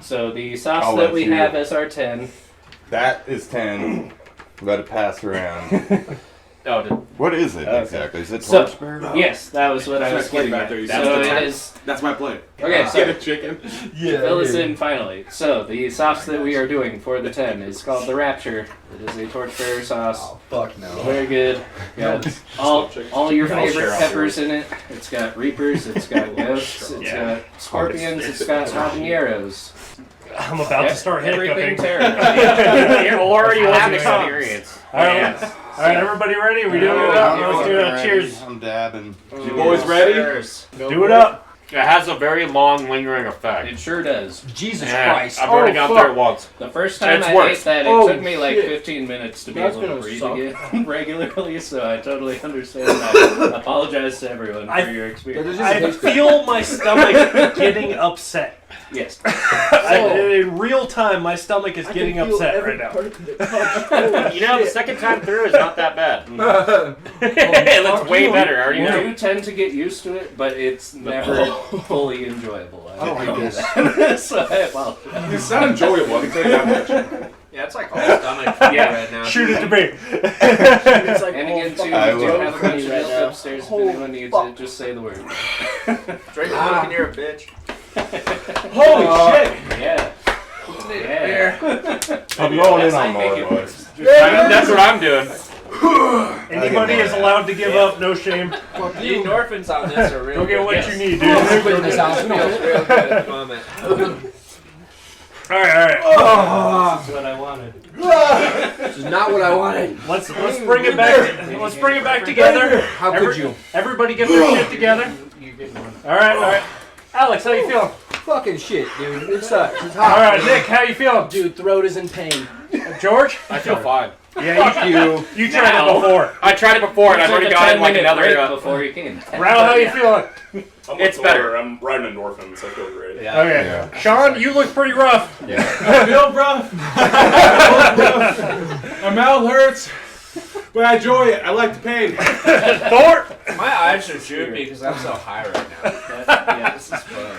Speaker 1: so the sauce
Speaker 7: I'll
Speaker 1: that
Speaker 7: let
Speaker 1: we
Speaker 7: you-
Speaker 1: have as our 10,
Speaker 7: That is 10. Let it pass around.
Speaker 4: Oh, did,
Speaker 7: What is it
Speaker 1: Okay.
Speaker 7: exactly? Is it
Speaker 1: So-
Speaker 7: torchbeer?
Speaker 1: yes, that was what I was
Speaker 6: That's my plate
Speaker 1: getting
Speaker 6: back
Speaker 1: at.
Speaker 6: there. You
Speaker 1: So
Speaker 6: see the
Speaker 1: it
Speaker 6: ten?
Speaker 1: is,
Speaker 6: That's my plate.
Speaker 1: okay,
Speaker 6: Get
Speaker 1: so
Speaker 6: a chicken.
Speaker 3: Yeah.
Speaker 1: fill us in finally. So, the sauce that we are doing for the 10 is called the Rapture. It is a torchbearer sauce.
Speaker 3: Oh, fuck no.
Speaker 1: Very good. Got all your
Speaker 4: I'll
Speaker 1: favorite
Speaker 4: share
Speaker 1: peppers in it. It's got reapers, it's got ghosts, it's got scorpions, it's got habaneros.
Speaker 2: I'm about to start
Speaker 1: Everything
Speaker 2: hiccuping.
Speaker 1: terrible.
Speaker 4: you already was an
Speaker 2: Half comes.
Speaker 4: experience.
Speaker 2: All right, everybody ready? We doing it up? Let's do it. Cheers.
Speaker 7: I'm dabbing.
Speaker 6: You boys ready?
Speaker 8: Cheers.
Speaker 2: Do it up.
Speaker 4: It has a very long, lingering effect.
Speaker 1: It sure does.
Speaker 3: Jesus
Speaker 4: Yeah,
Speaker 3: Christ.
Speaker 4: I've already got there once.
Speaker 1: The first time
Speaker 4: It's
Speaker 1: I
Speaker 4: worse.
Speaker 1: ate that, it
Speaker 3: Oh,
Speaker 1: took me like
Speaker 3: shit.
Speaker 1: 15 minutes to be
Speaker 3: That's
Speaker 1: able to
Speaker 3: gonna
Speaker 1: breathe
Speaker 3: suck.
Speaker 1: again regularly, so I totally understand that. I apologize to everyone for your experience.
Speaker 2: I feel my stomach getting upset.
Speaker 1: Yes.
Speaker 2: In real time, my stomach is getting upset right now.
Speaker 4: You know, the second time through is not that bad. It looks way better. I already
Speaker 1: You
Speaker 4: know.
Speaker 1: do tend to get used to it, but it's never fully enjoyable.
Speaker 3: I don't like this.
Speaker 1: this. So I apologize.
Speaker 6: It's not enjoyable, I can tell you that much.
Speaker 8: Yeah, it's like all stomach for me right now.
Speaker 2: Shoot it to me.
Speaker 3: It's like,
Speaker 1: And again, too, we
Speaker 7: I
Speaker 1: do
Speaker 7: will.
Speaker 1: have a bunch of
Speaker 3: Right
Speaker 1: milk
Speaker 3: now.
Speaker 1: upstairs if anyone needs it. Just say the word.
Speaker 8: Drink the milk and you're a bitch.
Speaker 2: Holy shit.
Speaker 1: Yeah. Yeah.
Speaker 7: I'm going in
Speaker 1: Yes, I
Speaker 7: on
Speaker 1: make
Speaker 7: more,
Speaker 1: it
Speaker 7: boys.
Speaker 4: That's what I'm doing.
Speaker 2: Anybody is allowed to give up, no shame.
Speaker 8: The endorphins on this are real
Speaker 2: Go get
Speaker 8: good.
Speaker 2: what
Speaker 1: Yes.
Speaker 2: you need,
Speaker 3: Everybody in
Speaker 2: dude.
Speaker 3: this house, we
Speaker 8: Feels
Speaker 3: don't.
Speaker 8: real good at the moment.
Speaker 2: Alright.
Speaker 1: That's what I wanted.
Speaker 3: This is not what I wanted.
Speaker 2: Let's bring it back. Let's bring it back together.
Speaker 3: How could you?
Speaker 2: Everybody get their shit together.
Speaker 1: You're getting one.
Speaker 2: Alright. Alex, how you feeling?
Speaker 3: Fucking shit, dude. It sucks. It's
Speaker 2: All
Speaker 3: hot.
Speaker 2: right, Nick, how you feeling?
Speaker 9: Dude, throat is in pain.
Speaker 2: George?
Speaker 4: I feel fine.
Speaker 2: Yeah, you tried it before.
Speaker 4: I tried it before, and I've
Speaker 1: Took
Speaker 4: already
Speaker 1: a
Speaker 4: got in like
Speaker 1: 10-minute
Speaker 4: another.
Speaker 1: break before you came.
Speaker 2: Rao, how you feeling?
Speaker 5: I'm
Speaker 4: It's
Speaker 5: with
Speaker 4: better.
Speaker 5: Laura. I'm riding endorphins. I feel great.
Speaker 8: Yeah.
Speaker 2: Okay.
Speaker 7: Yeah.
Speaker 2: Sean, you look pretty rough.
Speaker 6: I feel rough. My mouth hurts, but I enjoy it. I like the pain.
Speaker 2: Thor?
Speaker 8: My eyes are droopy because I'm so high right now.
Speaker 1: Yeah.
Speaker 8: This is fun.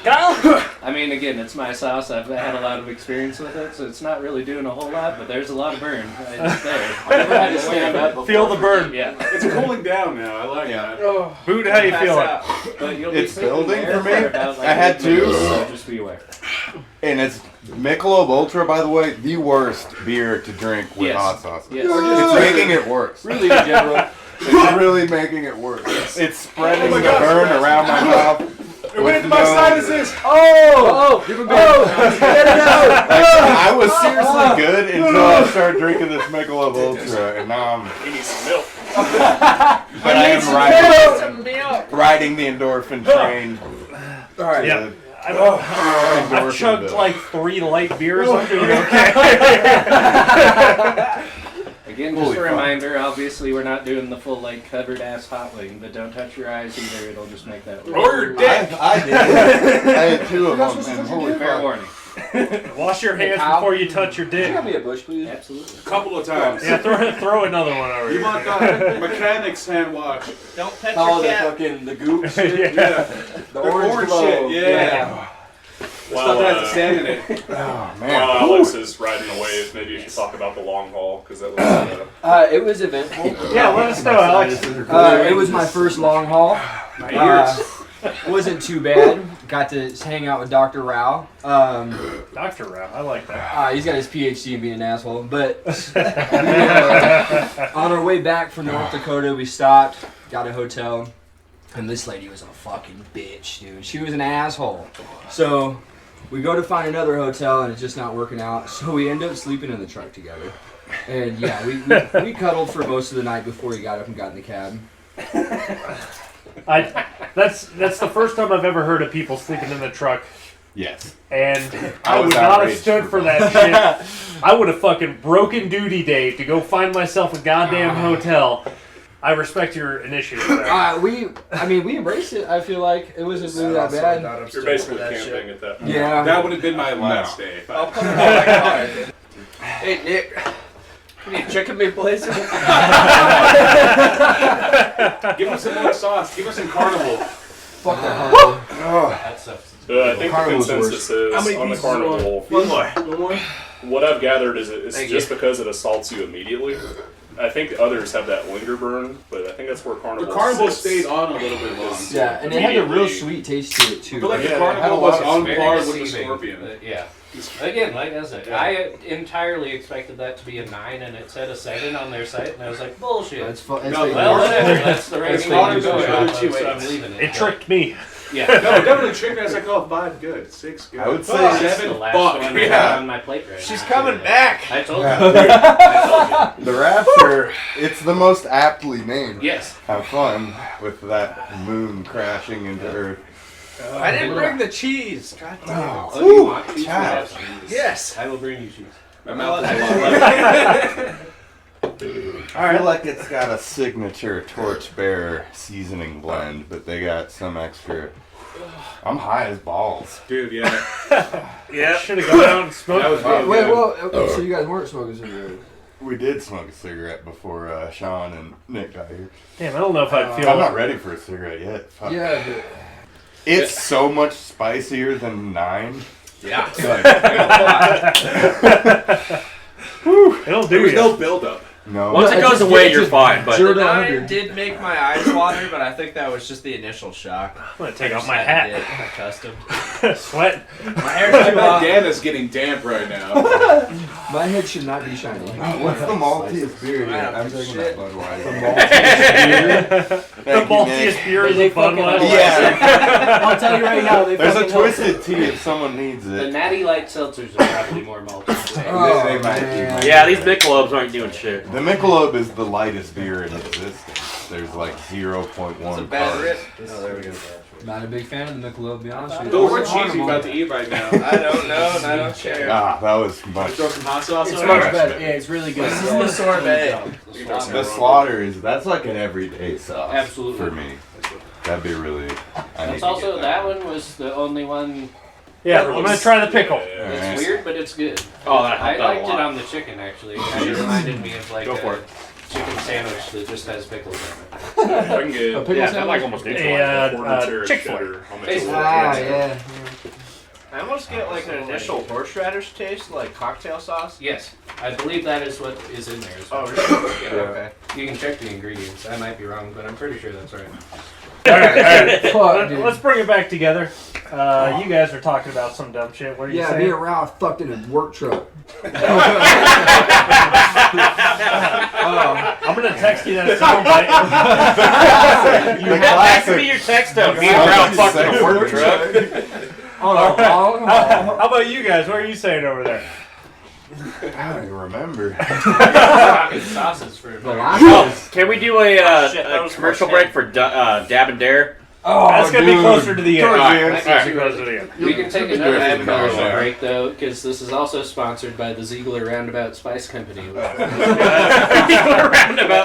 Speaker 2: Kyle?
Speaker 1: I mean, again, it's my sauce. I've had a lot of experience with it, so it's not really doing a whole lot, but there's a lot of burn. It's there. I just stand up.
Speaker 2: Feel the burn.
Speaker 1: Yeah.
Speaker 6: It's cooling down now. I like that.
Speaker 2: Boot, how you
Speaker 8: Pass
Speaker 2: feeling?
Speaker 8: out.
Speaker 1: But you'll
Speaker 7: It's
Speaker 1: be sitting
Speaker 7: building
Speaker 1: there
Speaker 7: for me.
Speaker 1: about, like,
Speaker 7: I had
Speaker 1: 8 minutes,
Speaker 7: two.
Speaker 1: So just be aware.
Speaker 7: And it's Michelob Ultra, by the way, the worst beer to drink with
Speaker 1: Yes.
Speaker 7: hot sauce.
Speaker 1: Yes.
Speaker 7: It's making it worse.
Speaker 3: Really, in general.
Speaker 7: It's really making it worse. It's spreading the
Speaker 6: God.
Speaker 7: burn around my mouth.
Speaker 6: It went into my sinuses.
Speaker 3: Oh! Get it out!
Speaker 7: I was seriously good until I started drinking this Michelob Ultra, and now I'm.
Speaker 5: He needs some milk.
Speaker 7: But I am riding the endorphin train.
Speaker 3: All right.
Speaker 2: Yeah. I've
Speaker 7: Endorphin
Speaker 2: chugged
Speaker 7: bill.
Speaker 2: like 3 light beers. I'm doing okay.
Speaker 1: Again, just
Speaker 7: Holy
Speaker 1: a
Speaker 7: fuck.
Speaker 1: reminder, obviously we're not doing the full, like, covered ass hot wing, but don't touch your eyes either, it'll just make that
Speaker 6: Or your dick.
Speaker 7: I did. I had 2 of them, and holy
Speaker 1: Fair
Speaker 7: fuck.
Speaker 1: warning.
Speaker 2: Wash your hands
Speaker 9: Ow.
Speaker 2: before you touch your
Speaker 9: Can you
Speaker 2: dick.
Speaker 9: have me a bush, please?
Speaker 1: Absolutely.
Speaker 6: A couple of times.
Speaker 2: Yeah, throw another one over
Speaker 6: You
Speaker 2: here.
Speaker 6: want the mechanic's hand wash?
Speaker 8: Don't pet
Speaker 9: Oh,
Speaker 8: your
Speaker 9: the
Speaker 8: cat.
Speaker 9: fucking the goop shit.
Speaker 2: Yeah.
Speaker 9: The orange glow.
Speaker 6: shit. Yeah. Stuff
Speaker 5: While,
Speaker 6: that has sand in it.
Speaker 7: Oh
Speaker 5: while
Speaker 7: man.
Speaker 5: Alex is riding the wave, maybe you should talk about the long haul because that was.
Speaker 9: It was eventful.
Speaker 2: Yeah, let us know, Alex.
Speaker 9: It was my first long haul.
Speaker 6: My ears.
Speaker 9: Wasn't too bad. Got to hang out with Dr. Rao.
Speaker 2: Dr. Rao, I like that.
Speaker 9: He's got his PhD in being an asshole. But on our way back from North Dakota, we stopped, got a hotel, and this lady was a fucking bitch, dude. She was an asshole. So we go to find another hotel, and it's just not working out. So we end up sleeping in the truck together. And yeah, we cuddled for most of the night before he got up and got in the cab.
Speaker 2: That's the first time I've ever heard of people sleeping in the truck,
Speaker 7: Yes.
Speaker 2: and
Speaker 7: I
Speaker 2: I
Speaker 7: was
Speaker 2: would not have
Speaker 7: outraged
Speaker 2: stood
Speaker 7: for
Speaker 2: for that shit. I would have fucking broken duty day to go find myself a goddamn hotel. I respect your initiative there.
Speaker 9: We embraced it. I feel like it wasn't really that bad.
Speaker 5: You're basically camping at that point.
Speaker 9: Yeah.
Speaker 6: That would have been my last day.
Speaker 8: I'll put it on my card. Hey, Nick. You need chicken meat places?
Speaker 6: Give us some more sauce. Give us some Carnival.
Speaker 9: Fuck that hotel.
Speaker 1: That stuff.
Speaker 5: I think the
Speaker 3: Carnival's
Speaker 5: consensus is
Speaker 3: How many
Speaker 5: on the
Speaker 3: pieces of
Speaker 5: Carnival.
Speaker 6: One more.
Speaker 5: What I've gathered is it's
Speaker 8: Thank
Speaker 5: just
Speaker 8: you.
Speaker 5: because it assaults you immediately. I think others have that linger burn, but I think that's where Carnival.
Speaker 6: The Carnival
Speaker 5: sits.
Speaker 6: stayed on a little bit long.
Speaker 9: Yeah, and it had a real
Speaker 5: Immediately.
Speaker 9: sweet taste to it too.
Speaker 6: I feel like the
Speaker 5: Yeah,
Speaker 1: it had
Speaker 6: Carnival
Speaker 1: a
Speaker 6: was
Speaker 1: lot of
Speaker 6: on
Speaker 1: very
Speaker 6: par with the
Speaker 1: deceiving,
Speaker 6: Scorpion.
Speaker 1: Yeah. Again, like I said, I entirely expected that to be a 9, and it said a 7 on their site, and I was like, bullshit.
Speaker 9: That's fun.
Speaker 6: No,
Speaker 1: Well, whatever. That's the
Speaker 9: That's
Speaker 1: rating
Speaker 9: fake
Speaker 1: I'm
Speaker 9: news
Speaker 1: going
Speaker 9: for
Speaker 1: off
Speaker 9: sure.
Speaker 1: of, so I'm leaving it.
Speaker 2: It tricked me.
Speaker 1: Yeah.
Speaker 6: No, it definitely tricked me. I was like, oh, 5 good, 6 good.
Speaker 7: I would say
Speaker 1: That's the
Speaker 6: 7
Speaker 1: last
Speaker 6: fuck.
Speaker 1: one I
Speaker 6: Yeah.
Speaker 1: have on my plate right
Speaker 8: She's
Speaker 1: now.
Speaker 8: coming back.
Speaker 1: I told you.
Speaker 7: Yeah. The Rapture, it's the most aptly named.
Speaker 1: Yes.
Speaker 7: Have fun with that moon crashing into Earth.
Speaker 8: I didn't bring the cheese. God damn it.
Speaker 1: Oh, you want cheese?
Speaker 7: Chad.
Speaker 8: Yes.
Speaker 1: I will bring you cheese.
Speaker 6: My mouth is a lot.
Speaker 7: I feel like it's got a signature torchbearer seasoning blend, but they got some extra. I'm high as balls.
Speaker 6: Dude, yeah.
Speaker 2: Yeah, should have gone out and smoked.
Speaker 6: That was really
Speaker 9: Wait,
Speaker 6: good.
Speaker 9: well, okay, so you guys weren't smoking cigarettes?
Speaker 7: We did smoke a cigarette before Sean and Nick got here.
Speaker 2: Damn, I don't know if I'd feel.
Speaker 7: I'm not ready for a cigarette yet. Fuck.
Speaker 9: Yeah, but
Speaker 7: It's so much spicier than 9.
Speaker 8: Yeah.
Speaker 2: It'll do
Speaker 6: There was
Speaker 2: you.
Speaker 6: no build-up.
Speaker 7: No.
Speaker 8: Once it
Speaker 9: I
Speaker 8: goes
Speaker 9: just-
Speaker 8: away,
Speaker 9: it
Speaker 8: you're
Speaker 9: just
Speaker 8: fine. But
Speaker 9: zeroed
Speaker 8: the
Speaker 9: to
Speaker 8: 9
Speaker 9: 100.
Speaker 8: did make my eyes water, but I think that was just the initial shock.
Speaker 2: I'm gonna take off
Speaker 8: Just
Speaker 2: my
Speaker 8: had to
Speaker 2: hat.
Speaker 8: get accustomed.
Speaker 2: Sweat.
Speaker 8: My hair's
Speaker 6: My
Speaker 8: too hot.
Speaker 6: bandana's getting damp right now.
Speaker 9: my head should not be shiny.
Speaker 7: What's the maltiest beer here?
Speaker 8: Wow,
Speaker 7: I'm taking
Speaker 8: shit.
Speaker 7: that Budweiser.
Speaker 2: The
Speaker 7: Thank you,
Speaker 2: maltiest
Speaker 7: Nick.
Speaker 2: beer is a
Speaker 9: They fucking
Speaker 2: Budweiser.
Speaker 7: Yeah.
Speaker 9: I'll tell you right now, they
Speaker 7: There's a
Speaker 9: fucking help.
Speaker 7: twisted tea if someone needs
Speaker 1: The
Speaker 7: it.
Speaker 1: Natty Light seltzers are probably more malty.
Speaker 9: Oh,
Speaker 7: They might be.
Speaker 9: man.
Speaker 4: Yeah, these Michelobs aren't doing shit.
Speaker 7: The Michelob is the lightest beer in existence. There's like 0.1
Speaker 8: It's a bad
Speaker 7: carbs.
Speaker 8: rip.
Speaker 9: Oh, there we go. Not a big fan of the Michelob, to be honest with you.
Speaker 6: Dude, we're cheesy about to eat right now.
Speaker 8: I don't know, and I don't care.
Speaker 7: Ah, that was much.
Speaker 6: Throw some hot sauce
Speaker 9: It's
Speaker 6: on
Speaker 9: much
Speaker 6: it.
Speaker 9: better. Yeah, it's really good.
Speaker 8: This is the sorbet.
Speaker 7: The slaughter is that's like an everyday sauce.
Speaker 1: Absolutely.
Speaker 7: For me, that'd be really. I need
Speaker 1: That's
Speaker 7: to
Speaker 1: also
Speaker 7: get
Speaker 1: that one was the only one.
Speaker 2: Yeah, I'm gonna try the pickle.
Speaker 7: Alright.
Speaker 1: It's weird, but it's good.
Speaker 4: Oh, that
Speaker 1: I
Speaker 4: helped out a
Speaker 1: liked it
Speaker 4: lot.
Speaker 1: on the chicken actually. It kind of reminded me of like
Speaker 4: Go for
Speaker 1: a
Speaker 4: it.
Speaker 1: chicken sandwich that just has pickles in it.
Speaker 5: If I can get
Speaker 9: A pickle
Speaker 4: Yeah, I
Speaker 9: sandwich?
Speaker 4: like almost
Speaker 2: A,
Speaker 5: quarter
Speaker 2: Chick-fil-A.
Speaker 5: cheddar, I'll make
Speaker 1: Basically.
Speaker 5: it
Speaker 9: Ah,
Speaker 5: work.
Speaker 9: yeah.
Speaker 8: I almost get like an initial horseradish taste, like cocktail sauce.
Speaker 1: Yes, I believe that is what is in there. as well.
Speaker 8: Oh, really? Yeah, okay.
Speaker 1: You can check the ingredients. I might be wrong, but I'm pretty sure that's right.
Speaker 2: Alright,
Speaker 9: Fuck, dude.
Speaker 2: let's bring it back together. You guys are talking about some dumb shit. What are you
Speaker 9: Yeah, me
Speaker 2: saying?
Speaker 9: and Ralph fucked in a work truck.
Speaker 2: I'm gonna text you that soundbite.
Speaker 4: Text me your text up. Me and Ralph fucking a work truck.
Speaker 9: On a long haul.
Speaker 2: How about you guys? What are you saying over there?
Speaker 7: I don't even remember.
Speaker 1: Talking sauces for
Speaker 9: The last
Speaker 4: Oh, can we do a
Speaker 8: Shit, that was
Speaker 4: commercial
Speaker 8: more
Speaker 4: break for Dab and Dare?
Speaker 9: Oh,
Speaker 2: That's gonna be
Speaker 9: dude.
Speaker 2: closer to the end.
Speaker 7: Towards the end.
Speaker 1: Alright,
Speaker 2: Alright, closer to the end.
Speaker 1: We can take
Speaker 7: You'll be
Speaker 1: another
Speaker 7: drifting down
Speaker 1: commercial
Speaker 7: there.
Speaker 1: break though, because this is also sponsored by the Ziegler Roundabout Spice Company.
Speaker 4: Roundabout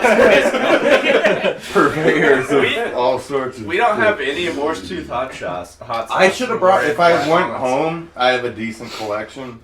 Speaker 4: Spice Company.
Speaker 7: Purveyors of all sorts of
Speaker 8: We don't
Speaker 7: shit.
Speaker 8: have any Morse Tooth hot sauce.
Speaker 7: I should have brought, if I went home, I have a decent collection.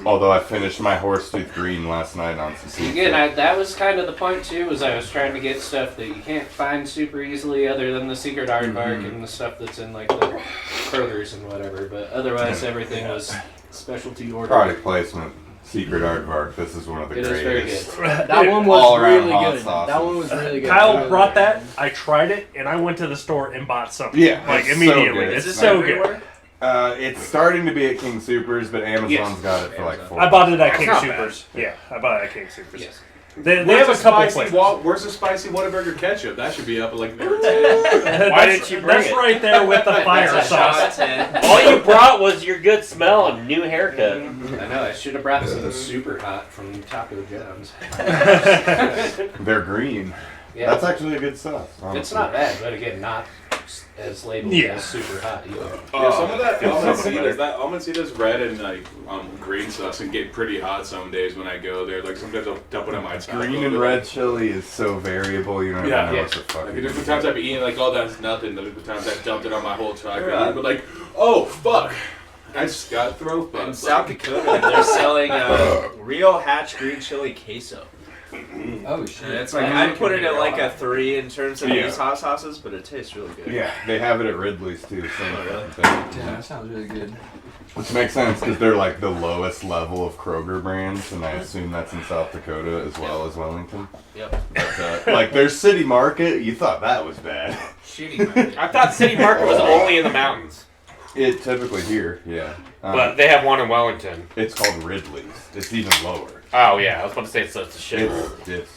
Speaker 7: Although I finished my Horsetooth Green last night on some pizza.
Speaker 1: Again, that was kind of the point too, was I was trying to get stuff that you can't find super easily other than the secret aardvark and the stuff that's in like the Kroger's and whatever, but otherwise everything was specialty order.
Speaker 7: Product placement. Secret Aardvark. This is one of the
Speaker 1: It is
Speaker 7: greatest.
Speaker 1: very good.
Speaker 9: That one was
Speaker 7: all around
Speaker 9: really
Speaker 7: hot
Speaker 9: good.
Speaker 7: sauces.
Speaker 9: That one was really good.
Speaker 2: Kyle brought that. I tried it, and I went to the store and bought something.
Speaker 7: Yeah,
Speaker 2: like
Speaker 7: it's so
Speaker 2: immediately.
Speaker 7: good.
Speaker 2: It's
Speaker 8: Is this
Speaker 2: so
Speaker 8: everywhere?
Speaker 2: good.
Speaker 7: It's starting to be at King Supers, but Amazon's
Speaker 1: Yes.
Speaker 7: got it for like $4.
Speaker 2: I bought it at King
Speaker 4: not
Speaker 2: Supers. Yeah, I bought it at King Supers.
Speaker 1: Yes.
Speaker 2: They have a couple places.
Speaker 6: Where's the spicy Whataburger ketchup? That should be up at like number 10.
Speaker 4: Why didn't you bring
Speaker 2: That's
Speaker 4: it?
Speaker 2: right there with the fire
Speaker 8: That's a shot
Speaker 2: sauce.
Speaker 8: at 10.
Speaker 4: All you brought was your good smell and new haircut.
Speaker 1: I know, I should have brought some super hot from Taco John's.
Speaker 7: They're green.
Speaker 1: Yeah.
Speaker 7: That's actually a good sauce.
Speaker 1: It's
Speaker 7: honestly.
Speaker 1: not bad, but again, not as labeled
Speaker 2: Yeah.
Speaker 1: as super hot either.
Speaker 6: Yeah, some of that
Speaker 7: feels
Speaker 6: almond
Speaker 7: something
Speaker 6: seed
Speaker 7: better.
Speaker 6: is that almond seed is red and like green sauce and get pretty hot some days when I go there. Like sometimes I'll dump it on my taco.
Speaker 7: Green and red chili is so variable, you don't
Speaker 6: Yeah.
Speaker 7: even know
Speaker 1: Yeah.
Speaker 7: what the fuck.
Speaker 6: Like
Speaker 7: it
Speaker 6: there's
Speaker 7: is.
Speaker 6: been times I've eaten like, oh, that's nothing. There's been times I've dumped it on my whole taco.
Speaker 8: Yeah.
Speaker 6: But like, oh fuck, I just got throat
Speaker 8: In
Speaker 6: bumps.
Speaker 8: South Dakota, they're selling real hatch green chili queso.
Speaker 9: Oh shit!
Speaker 8: And it's like I'd put it at like a 3 in terms of
Speaker 7: Yeah.
Speaker 8: these hot sauces, but it tastes really good.
Speaker 7: Yeah, they have it at Ridley's too. Same
Speaker 8: Oh, really?
Speaker 7: thing.
Speaker 9: Yeah, that sounds really good.
Speaker 7: Which makes sense because they're like the lowest level of Kroger brands, and I assume that's in South Dakota as well as Wellington.
Speaker 8: Yep.
Speaker 7: But, like their City Market, you thought that was bad.
Speaker 1: Shitty.
Speaker 4: I thought City Market was only in the mountains,
Speaker 7: It typically here, yeah.
Speaker 4: but they have one in Wellington.
Speaker 7: It's called Ridley's. It's even lower.
Speaker 4: Oh yeah, I was about to say it's such a shit.
Speaker 7: It's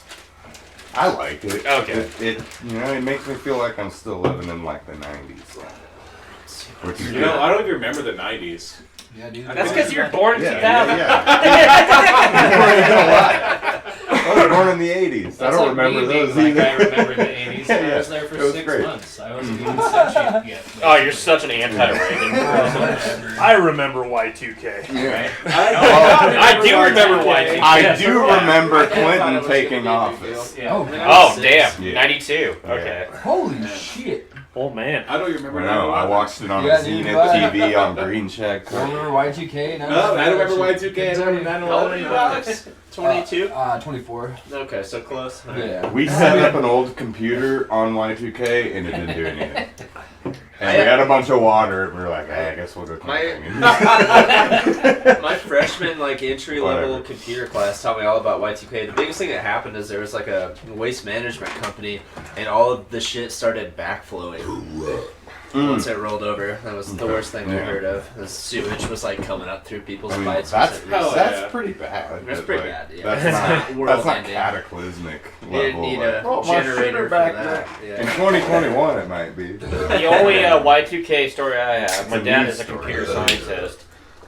Speaker 7: I like it.
Speaker 4: Okay.
Speaker 7: It it makes me feel like I'm still living in like the 90s. Which is
Speaker 6: You know, I don't even remember the 90s.
Speaker 9: Yeah, dude.
Speaker 4: That's because you were born in 2000.
Speaker 7: I was born in the 80s. I don't remember those either.
Speaker 1: I remember the 80s. I was there
Speaker 7: It
Speaker 1: for
Speaker 7: was
Speaker 1: 6
Speaker 7: great.
Speaker 1: months. I wasn't even sentient yet.
Speaker 4: Oh, you're such an anti-Reagan.
Speaker 2: I remember Y2K.
Speaker 7: Yeah.
Speaker 4: I do remember Y2K.
Speaker 7: I
Speaker 2: Yes.
Speaker 7: do remember
Speaker 8: I thought it
Speaker 7: Clinton
Speaker 8: was
Speaker 7: taking
Speaker 8: gonna be a big
Speaker 7: office.
Speaker 1: Yeah.
Speaker 9: Oh,
Speaker 4: Oh damn,
Speaker 7: Yeah.
Speaker 4: 92. Okay.
Speaker 9: Holy shit!
Speaker 2: Oh man.
Speaker 6: I don't remember.
Speaker 7: No, I watched it on
Speaker 9: Yeah,
Speaker 7: a
Speaker 9: dude,
Speaker 7: Zenith
Speaker 9: what?
Speaker 7: TV on Green Check.
Speaker 9: I remember Y2K.
Speaker 6: No, I don't remember Y2K. I don't remember
Speaker 8: How old are you, Alex? 22?
Speaker 9: 24.
Speaker 8: Okay, so close.
Speaker 9: Yeah.
Speaker 7: We set up an old computer on Y2K and it didn't do anything. And we had a bunch of water and we were like, hey, I guess we'll go camping.
Speaker 8: My freshman entry level
Speaker 7: Whatever.
Speaker 8: computer class taught me all about Y2K. The biggest thing that happened is there was like a waste management company, and all of the shit started backflowing once it rolled over. That was the worst thing I
Speaker 7: Yeah.
Speaker 8: heard of. The sewage was like coming up through people's
Speaker 7: I mean,
Speaker 8: pipes.
Speaker 7: that's
Speaker 6: Hell
Speaker 7: that's
Speaker 6: yeah.
Speaker 7: pretty bad.
Speaker 8: That's
Speaker 7: but,
Speaker 8: pretty
Speaker 7: like,
Speaker 8: bad, yeah.
Speaker 7: That's
Speaker 8: It's
Speaker 7: not
Speaker 8: not world
Speaker 7: that's not
Speaker 8: ending.
Speaker 7: cataclysmic
Speaker 8: You didn't
Speaker 7: level.
Speaker 8: need
Speaker 7: like,
Speaker 8: a
Speaker 7: oh, my
Speaker 8: generator
Speaker 7: shooter
Speaker 8: for
Speaker 7: back
Speaker 8: that.
Speaker 7: there.
Speaker 8: Yeah.
Speaker 7: In 2021, it might be.
Speaker 4: The only Y2K story I have, my
Speaker 7: It's a
Speaker 4: dad
Speaker 7: news
Speaker 4: is a
Speaker 7: story,
Speaker 4: computer
Speaker 7: though.
Speaker 4: scientist,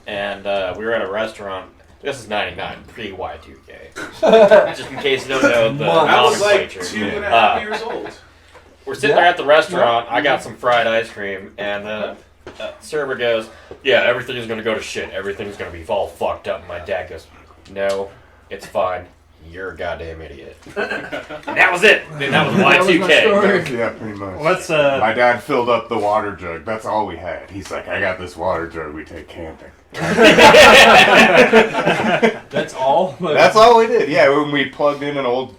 Speaker 4: and we were at a restaurant. This is 99, pre-Y2K. Just in case you don't know the
Speaker 6: I was like
Speaker 4: nomenclature.
Speaker 6: 2.5 years old.
Speaker 4: We're sitting there at the restaurant. I got some fried ice cream, and server goes, "Yeah, everything's gonna go to shit. Everything's gonna be all fucked up." And my dad goes, "No, it's fine. You're a goddamn idiot." And that was it. And that was Y2K.
Speaker 7: Yeah, pretty much.
Speaker 2: Let's
Speaker 7: My dad filled up the water jug. That's all we had. He's like, I got this water jug. We take camping.
Speaker 9: That's all.
Speaker 7: That's all we did. Yeah, when we plugged in an old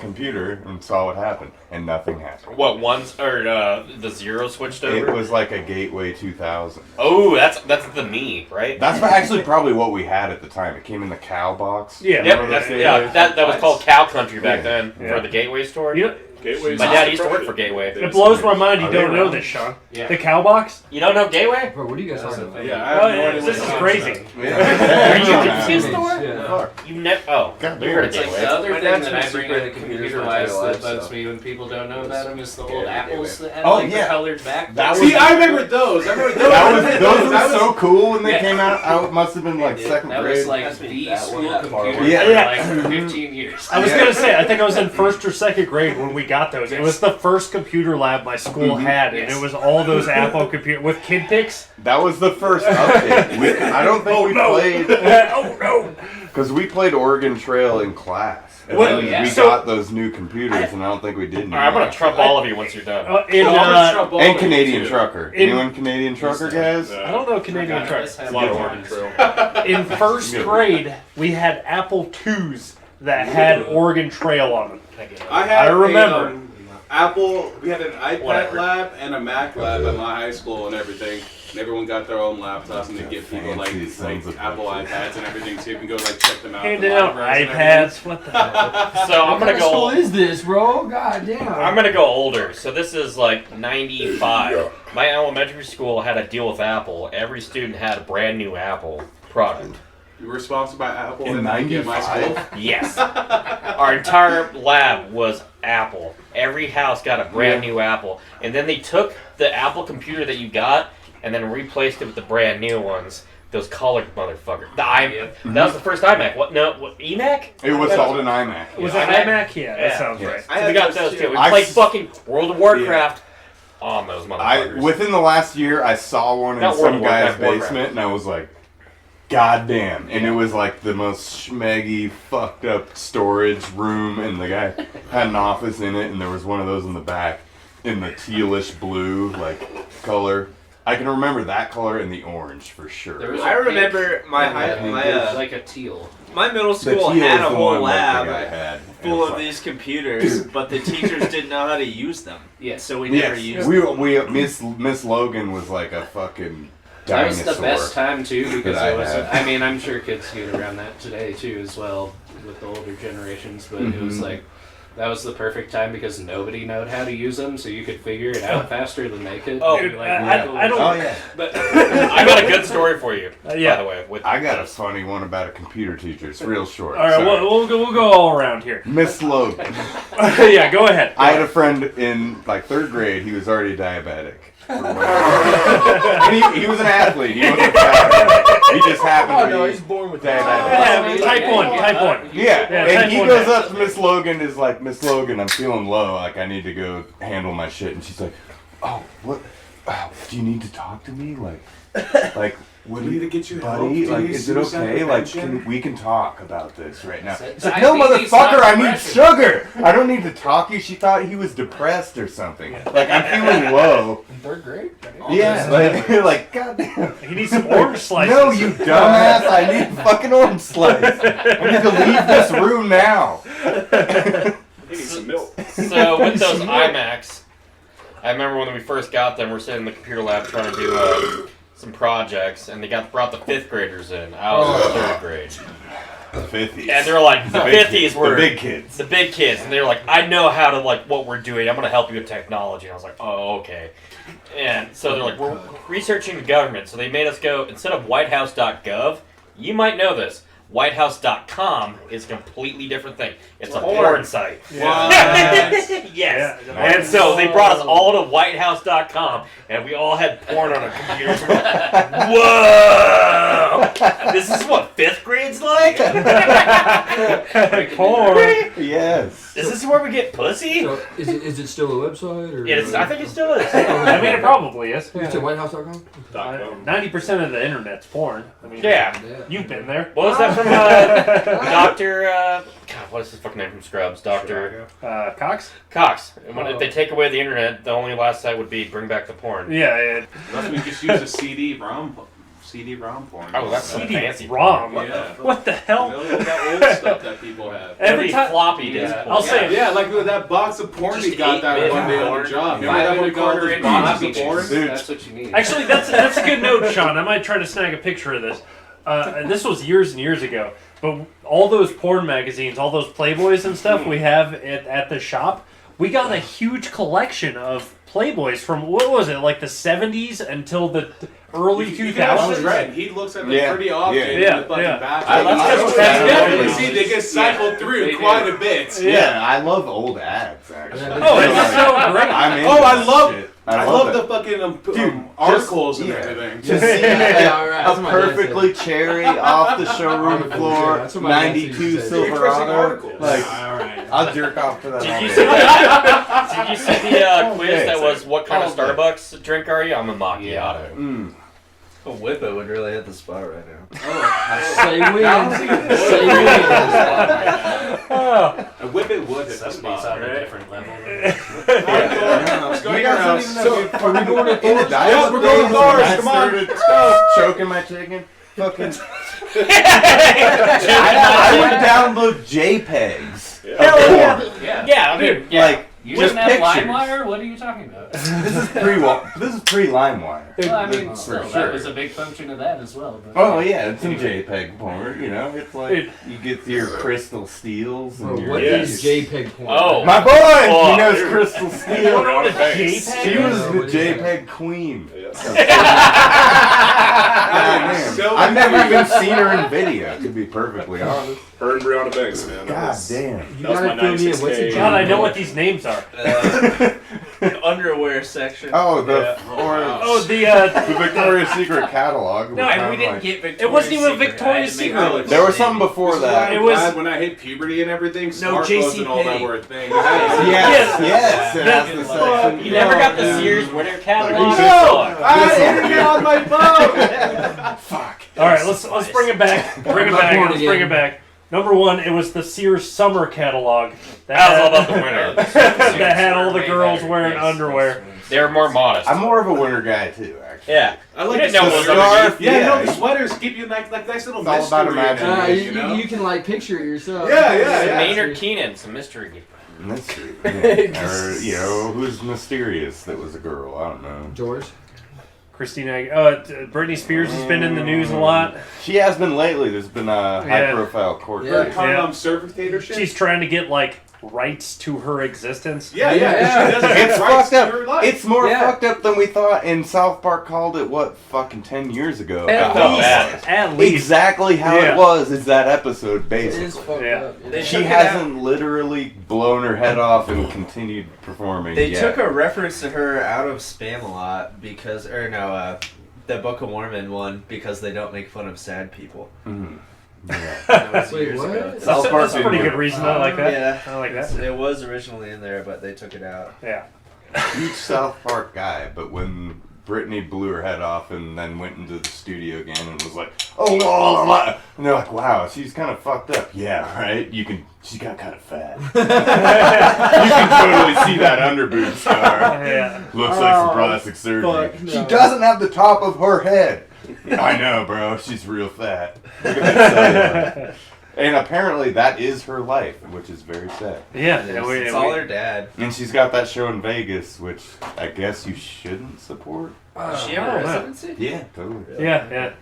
Speaker 7: computer and saw what happened, and nothing happened.
Speaker 4: What the zero switched
Speaker 7: It
Speaker 4: over?
Speaker 7: was like a Gateway 2000.
Speaker 4: Oh, that's the me, right?
Speaker 7: That's actually probably what we had at the time. It came in the cow box.
Speaker 2: Yeah.
Speaker 4: Yep,
Speaker 7: Remember
Speaker 4: that's,
Speaker 7: those
Speaker 4: yeah,
Speaker 7: days?
Speaker 4: that was called Cow Country back
Speaker 7: Yeah.
Speaker 4: then
Speaker 2: Yeah.
Speaker 4: for the Gateway store.
Speaker 2: You know,
Speaker 6: Gateway's
Speaker 4: My dad used to work for Gateway.
Speaker 2: it blows my mind you
Speaker 7: Are they
Speaker 2: don't know
Speaker 7: around?
Speaker 2: this, Sean.
Speaker 1: Yeah.
Speaker 2: The cow box?
Speaker 4: You don't know Gateway?
Speaker 9: Bro, what are you guys talking about?
Speaker 6: Yeah, I
Speaker 2: Oh,
Speaker 6: have no
Speaker 2: yeah,
Speaker 6: idea
Speaker 2: this is
Speaker 6: what you're
Speaker 2: crazy.
Speaker 6: talking
Speaker 7: Yeah.
Speaker 4: Are you
Speaker 7: Yeah.
Speaker 4: confused?
Speaker 9: Yeah.
Speaker 7: Fuck.
Speaker 4: You never. Oh,
Speaker 7: God
Speaker 4: you heard
Speaker 7: damn.
Speaker 4: of
Speaker 1: It's like
Speaker 4: Gateway.
Speaker 1: the other
Speaker 8: My
Speaker 1: thing
Speaker 8: dad's
Speaker 1: that
Speaker 8: been
Speaker 1: I bring
Speaker 8: super
Speaker 1: to
Speaker 8: into computers
Speaker 1: computer
Speaker 8: my
Speaker 1: wise
Speaker 8: entire
Speaker 1: that
Speaker 8: life,
Speaker 1: bugs
Speaker 8: so-
Speaker 1: me when people don't know about them is the old
Speaker 8: Yeah,
Speaker 1: apples that had
Speaker 7: Oh,
Speaker 1: like
Speaker 7: yeah.
Speaker 1: the colored back.
Speaker 7: That
Speaker 6: about.
Speaker 7: was-
Speaker 6: See, I remember those. I remember those.
Speaker 7: Those
Speaker 6: That
Speaker 7: were
Speaker 6: was-
Speaker 7: so cool when they
Speaker 1: Yeah.
Speaker 7: came out. I must have been like
Speaker 8: Yeah,
Speaker 7: second
Speaker 1: That
Speaker 7: grade.
Speaker 1: was like
Speaker 8: That's
Speaker 1: the
Speaker 8: that one
Speaker 1: school
Speaker 8: that far
Speaker 1: computer
Speaker 8: away.
Speaker 7: Yeah.
Speaker 1: for
Speaker 2: Yeah.
Speaker 1: like 15 years.
Speaker 2: I was
Speaker 7: Yeah.
Speaker 2: gonna say, I think I was in first or second grade when we got those. It was the first computer lab my school had, and it was all those Apple computer with kid pics.
Speaker 7: That was the first update. I don't think played.
Speaker 2: Oh no!
Speaker 7: Because we played Oregon Trail in class. And
Speaker 2: Well,
Speaker 7: then we
Speaker 2: so-
Speaker 7: got those new computers, and I don't think we did.
Speaker 4: All right, I'm gonna trump all of you once you're done.
Speaker 7: And Canadian Trucker. Anyone Canadian Trucker, guys?
Speaker 2: I don't know Canadian Trucker.
Speaker 5: A lot of Oregon Trail.
Speaker 2: In first grade, we had Apple IIs that had Oregon Trail on them.
Speaker 6: I
Speaker 2: remember.
Speaker 6: Apple. We had an iPad
Speaker 4: Whatever.
Speaker 6: lab and a Mac lab at my high school and everything. And everyone got their own laptops, and they give people like
Speaker 7: Fancy sons of
Speaker 6: Apple iPads and everything too. You can go like check them out. at
Speaker 2: Handing
Speaker 6: the
Speaker 2: out
Speaker 6: libraries and everything.
Speaker 2: iPads. What the hell?
Speaker 4: So I'm
Speaker 9: What
Speaker 4: gonna
Speaker 9: kind of school
Speaker 4: go.
Speaker 9: is this, bro? God damn.
Speaker 4: I'm gonna go older. So this is like 95. My elementary school had a deal with Apple. Every student had a brand new Apple product.
Speaker 6: You were sponsored by Apple
Speaker 7: In
Speaker 6: and Nike at my school.
Speaker 7: 95?
Speaker 4: Yes. Our entire lab was Apple. Every house got a brand new Apple. And then they took the Apple computer that you got and then replaced it with the brand new ones. Those colored motherfuckers. That was the first iMac. What? No, what? EMAC?
Speaker 7: It was called an iMac.
Speaker 2: Was
Speaker 4: Yeah.
Speaker 2: it iMac? Yeah, that
Speaker 4: Yeah.
Speaker 2: sounds
Speaker 7: Yes.
Speaker 2: right.
Speaker 4: So we got those too. We
Speaker 7: I
Speaker 4: played
Speaker 7: s-
Speaker 4: fucking World of Warcraft on those motherfuckers.
Speaker 7: Within the last year, I saw one in
Speaker 4: Not World
Speaker 7: some
Speaker 4: of
Speaker 7: guy's
Speaker 4: Warcraft, Warcraft.
Speaker 7: basement, and I was like, God damn. And it was like the most schmeggy, fucked up storage room, and the guy had an office in it, and there was one of those in the back in the tealish blue, like, color. I can remember that color and the orange for sure.
Speaker 1: There was
Speaker 8: I remember my
Speaker 1: like a teal.
Speaker 8: my middle
Speaker 7: The
Speaker 8: school
Speaker 7: teal
Speaker 8: had
Speaker 7: is
Speaker 8: a
Speaker 7: the
Speaker 8: whole
Speaker 7: one that the guy
Speaker 8: lab
Speaker 7: had.
Speaker 8: full
Speaker 7: And
Speaker 8: of these computers, but the teachers didn't know how to use them.
Speaker 1: Yes.
Speaker 8: So we never
Speaker 7: Yes,
Speaker 8: used
Speaker 7: we Miss Logan was like a fucking
Speaker 1: That was
Speaker 7: dinosaur.
Speaker 1: the best time too because
Speaker 7: that I
Speaker 1: it was.
Speaker 7: had.
Speaker 1: I mean, I'm sure kids get around that today too as well with the older generations, but it was like that was the perfect time because nobody knew how to use them, so you could figure it out faster than they could.
Speaker 4: Oh,
Speaker 1: Maybe,
Speaker 2: Dude,
Speaker 1: like,
Speaker 2: I don't.
Speaker 7: Oh yeah.
Speaker 1: But
Speaker 4: I got a good story for you.
Speaker 2: Yeah.
Speaker 4: By the way, with
Speaker 7: I got a funny one about a computer teacher. It's real short.
Speaker 2: All right,
Speaker 7: Sorry.
Speaker 2: we'll go all around here.
Speaker 7: Miss Logan.
Speaker 2: Yeah, go ahead.
Speaker 7: I had a friend in like third grade. He was already diabetic. And he was an athlete. He wasn't fat. He just happened to be
Speaker 9: born with
Speaker 7: diabetic.
Speaker 2: Yeah, type 1, type 1.
Speaker 7: Yeah,
Speaker 2: Yeah,
Speaker 7: and
Speaker 2: type
Speaker 7: he
Speaker 2: 1
Speaker 7: goes
Speaker 2: diabetes.
Speaker 7: up to Miss Logan, is like, Miss Logan, I'm feeling low, like I need to go handle my shit. And she's like, oh, what? Do you need to talk to me? Like, what
Speaker 6: We need to get you help.
Speaker 7: buddy?
Speaker 6: Do
Speaker 7: Like,
Speaker 6: you
Speaker 7: is it
Speaker 6: suicide
Speaker 7: okay? Like,
Speaker 6: prevention?
Speaker 7: we can talk about this right now.
Speaker 1: It's
Speaker 7: It's like, no,
Speaker 1: diabetes,
Speaker 7: motherfucker,
Speaker 1: not
Speaker 7: I need
Speaker 1: depression."
Speaker 7: sugar. I don't need to talk to you. She thought he was depressed or something. Like, I'm feeling low.
Speaker 9: In third grade?
Speaker 7: Yeah, like, goddamn.
Speaker 2: He needs some orange slices.
Speaker 7: No, you dumbass! I need fucking orange slice. I need to leave this room now.
Speaker 5: You need some milk.
Speaker 4: So with those iMacs, I remember when we first got them, we're sitting in the computer lab trying to do some projects, and they brought the 5th graders in. I was in 3rd grade,
Speaker 7: The 50s.
Speaker 4: and they're like the 50s were
Speaker 7: the big kids.
Speaker 4: the big kids, and they're like, I know how to like what we're doing. I'm gonna help you with technology. And I was like, oh okay. And so they're like, we're researching the government. So they made us go instead of whitehouse.gov. You might know this. Whitehouse.com is a completely different thing. It's a porn site. Yes.
Speaker 2: Yeah.
Speaker 4: And so they brought us all to whitehouse.com, and we all had porn on our computers. Whoa! This is what 5th grade's like?
Speaker 2: Porn.
Speaker 7: Yes.
Speaker 4: Is this where we get pussy?
Speaker 9: So is it still a website? Or
Speaker 4: It is, I think it still is.
Speaker 2: I mean, it probably is.
Speaker 9: It's at whitehouse.com?
Speaker 2: 90% of the internet's porn. I mean,
Speaker 4: Yeah.
Speaker 2: You've been there.
Speaker 4: What was that from Dr. God, what is his fucking name from Scrubs? Dr.
Speaker 2: Cox?
Speaker 4: Cox. And when, if they take away the internet, the only last site would be bring back the porn.
Speaker 2: Yeah.
Speaker 6: Unless we just use a CD-ROM porn.
Speaker 4: Oh, that's so fancy.
Speaker 2: Wrong.
Speaker 6: Yeah.
Speaker 2: What the hell?
Speaker 6: That old stuff that people have.
Speaker 2: Every time.
Speaker 4: floppy disk.
Speaker 1: Yeah.
Speaker 2: I'll say it.
Speaker 6: Yeah, like that box of porn
Speaker 4: Just
Speaker 6: he got that
Speaker 4: 8-bit
Speaker 6: one day on
Speaker 4: porn.
Speaker 6: the job. Remember that one called this boxes of porn?
Speaker 7: Dude.
Speaker 1: That's what you need.
Speaker 2: Actually, that's a good note, Sean. I might try to snag a picture of this. This was years and years ago, but all those porn magazines, all those Playboys and stuff we have at the shop, we got a huge collection of Playboys from, what was it, like the 70s until the early
Speaker 6: You guys
Speaker 2: 2000s?
Speaker 6: was right. He looks at them
Speaker 7: Yeah.
Speaker 6: pretty often
Speaker 7: Yeah.
Speaker 6: in
Speaker 2: Yeah.
Speaker 6: the fucking
Speaker 2: Yeah.
Speaker 6: bathroom.
Speaker 7: That's
Speaker 6: Definitely see they get cycled through
Speaker 1: They do.
Speaker 6: quite a bit.
Speaker 7: Yeah, I love old ads, actually.
Speaker 2: Oh, it's so great.
Speaker 7: I'm into
Speaker 6: Oh, I
Speaker 7: that
Speaker 6: love
Speaker 7: shit.
Speaker 6: I love the fucking articles and
Speaker 7: yeah.
Speaker 6: everything.
Speaker 7: To see
Speaker 9: all right. That's
Speaker 7: a
Speaker 9: what my dad
Speaker 7: perfectly cherry off the showroom floor,
Speaker 9: That's what my dad used to
Speaker 7: 92
Speaker 9: say.
Speaker 7: Silverado.
Speaker 6: Articles.
Speaker 7: Like,
Speaker 9: All right.
Speaker 7: I'll jerk off to that.
Speaker 4: Did
Speaker 7: all
Speaker 4: you
Speaker 7: day.
Speaker 4: see the, did you see the quiz
Speaker 7: Okay.
Speaker 4: that was what kind of
Speaker 7: Oh,
Speaker 4: Starbucks drink are you? I'm a macchiato.
Speaker 7: Mm.
Speaker 8: A whippet would really hit the spot right now.
Speaker 9: Say win. Say win.
Speaker 2: Oh.
Speaker 6: A whippet would hit the
Speaker 1: Sesame's
Speaker 6: spot,
Speaker 1: on a
Speaker 6: right?
Speaker 1: different level.
Speaker 6: Let's go to
Speaker 7: You
Speaker 6: your
Speaker 7: guys
Speaker 6: house.
Speaker 7: don't even know.
Speaker 9: Are we going to
Speaker 7: In the
Speaker 9: Thor's?
Speaker 7: diet
Speaker 6: we're going to
Speaker 7: days
Speaker 6: Thor's,
Speaker 7: when I
Speaker 6: come on,
Speaker 7: started
Speaker 6: let's go.
Speaker 7: choking my chicken. Fucking. I would download JPEGs.
Speaker 2: Hell yeah.
Speaker 1: Yeah.
Speaker 4: Yeah, I mean, yeah.
Speaker 7: Like,
Speaker 1: You
Speaker 7: just
Speaker 1: didn't have
Speaker 7: pictures.
Speaker 1: LimeWire? What are you talking about?
Speaker 7: This is pre-LimeWire.
Speaker 1: Well, I mean,
Speaker 7: For
Speaker 1: still,
Speaker 7: sure.
Speaker 1: that was a big function of that as well. But
Speaker 7: Oh yeah, it's in JPEG porn. You know, it's like you get your crystal steels and your.
Speaker 9: What is JPEG porn?
Speaker 4: Oh.
Speaker 7: My boy,
Speaker 4: Oh,
Speaker 7: he knows
Speaker 4: dude.
Speaker 7: crystal
Speaker 2: You
Speaker 7: steel.
Speaker 2: don't know what a
Speaker 5: Thanks.
Speaker 2: JPEG
Speaker 7: She
Speaker 2: is?
Speaker 7: was the
Speaker 9: What is that?
Speaker 7: JPEG queen.
Speaker 5: Yes.
Speaker 7: Goddamn.
Speaker 6: So
Speaker 7: I've never
Speaker 6: happy.
Speaker 7: even seen her in video, to be perfectly honest.
Speaker 5: Her and Brianna Banks, man. That
Speaker 7: God
Speaker 5: was,
Speaker 7: damn.
Speaker 9: You
Speaker 5: that was my
Speaker 9: gotta fill me in. What's
Speaker 5: 96K.
Speaker 9: a
Speaker 2: God, I know what these names are.
Speaker 8: Underwear section.
Speaker 7: Oh, the
Speaker 8: Yeah.
Speaker 2: Oh,
Speaker 7: the Victoria's Secret catalog.
Speaker 8: No,
Speaker 7: was
Speaker 8: and we
Speaker 7: kinda
Speaker 8: didn't
Speaker 7: like-
Speaker 8: get Victoria's
Speaker 2: It wasn't even
Speaker 8: Secret.
Speaker 2: Victoria's
Speaker 8: I had to make
Speaker 2: Secret.
Speaker 8: my own
Speaker 7: There was
Speaker 8: thing.
Speaker 7: something before
Speaker 6: This is why
Speaker 7: that.
Speaker 6: I'm
Speaker 2: It was-
Speaker 6: glad when I hit puberty and everything,
Speaker 8: No,
Speaker 6: smartphones and all that
Speaker 8: JCPenney.
Speaker 6: were a thing.
Speaker 7: Yes, yes.
Speaker 2: Yeah.
Speaker 7: And that's the section.
Speaker 4: You never got the
Speaker 7: Yeah.
Speaker 4: Sears winter
Speaker 7: Like,
Speaker 4: catalog?
Speaker 7: no!
Speaker 6: I had internet on my phone!
Speaker 7: Fuck.
Speaker 2: All right, let's bring it back. Bring it back.
Speaker 9: porn
Speaker 2: Let's bring
Speaker 9: again.
Speaker 2: it back. Number one, it was the Sears summer catalog
Speaker 4: That was all
Speaker 2: had,
Speaker 4: about the winter.
Speaker 2: that had all the girls wearing underwear.
Speaker 4: They were more modest.
Speaker 7: I'm more of a winter guy too, actually.
Speaker 4: Yeah.
Speaker 6: I like
Speaker 4: You didn't
Speaker 6: the
Speaker 4: know what was
Speaker 6: scarf.
Speaker 4: underneath.
Speaker 6: Yeah, no,
Speaker 7: Yeah.
Speaker 6: the sweaters keep you like nice little
Speaker 7: It's all
Speaker 6: mystery.
Speaker 7: about imagination.
Speaker 6: you know?
Speaker 9: You can like picture it yourself.
Speaker 6: Yeah, yeah, yeah.
Speaker 4: Maynard Keenan, some mystery.
Speaker 7: Mystery. Yeah. Or, you know, who's mysterious that was a girl? I don't know.
Speaker 9: George.
Speaker 2: Christina, Britney Spears has been in the news a lot.
Speaker 7: She has been lately. There's been a
Speaker 2: Yeah.
Speaker 7: high-profile court
Speaker 9: Yeah.
Speaker 7: case.
Speaker 6: Carnival surf dictatorship?
Speaker 2: She's trying to get like rights to her existence.
Speaker 6: Yeah.
Speaker 9: Yeah.
Speaker 6: She doesn't
Speaker 7: It's
Speaker 6: have rights
Speaker 7: fucked up.
Speaker 6: to her life.
Speaker 7: It's more
Speaker 9: Yeah.
Speaker 7: fucked up than we thought. And South Park called it what? Fucking 10 years ago.
Speaker 2: At
Speaker 4: felt
Speaker 2: least,
Speaker 4: bad.
Speaker 2: at least.
Speaker 7: Exactly how
Speaker 2: Yeah.
Speaker 7: it was. Is that episode
Speaker 9: It is
Speaker 7: basically?
Speaker 9: fucked
Speaker 2: Yeah.
Speaker 9: up.
Speaker 8: They
Speaker 7: She
Speaker 8: took it
Speaker 7: hasn't literally blown her head off and continued performing.
Speaker 8: They
Speaker 7: yet.
Speaker 8: took a reference to her out of Spam a lot because, the Book of Mormon one because they don't make fun of sad people.
Speaker 7: Mhm. Yeah.
Speaker 8: That was
Speaker 9: Wait,
Speaker 8: years
Speaker 9: what?
Speaker 8: ago.
Speaker 7: South
Speaker 2: That's,
Speaker 7: Park
Speaker 2: that's a pretty
Speaker 7: didn't
Speaker 2: good reason. I like that.
Speaker 8: Yeah,
Speaker 2: I like that.
Speaker 8: It was originally in there, but they took it out.
Speaker 2: Yeah.
Speaker 7: Huge South Park guy, but when Britney blew her head off and then went into the studio again and was like, "Oh, blah, blah," and they're like, "Wow, she's kind of fucked up." Yeah, right. She got kind of fat. You can totally see that underboob scar.
Speaker 2: Yeah.
Speaker 7: Looks like some plastic surgery.
Speaker 9: fuck no.
Speaker 7: She doesn't have the top of her head. I know, bro. She's real fat. Look at that cellulite. And apparently that is her life, which is very sad.
Speaker 2: Yeah.
Speaker 8: It's all her dad.
Speaker 7: And she's got that show in Vegas, which I guess you shouldn't support.
Speaker 8: Does she
Speaker 2: I
Speaker 8: have a
Speaker 2: don't know.
Speaker 8: residency?
Speaker 7: Yeah, totally.
Speaker 2: Yeah.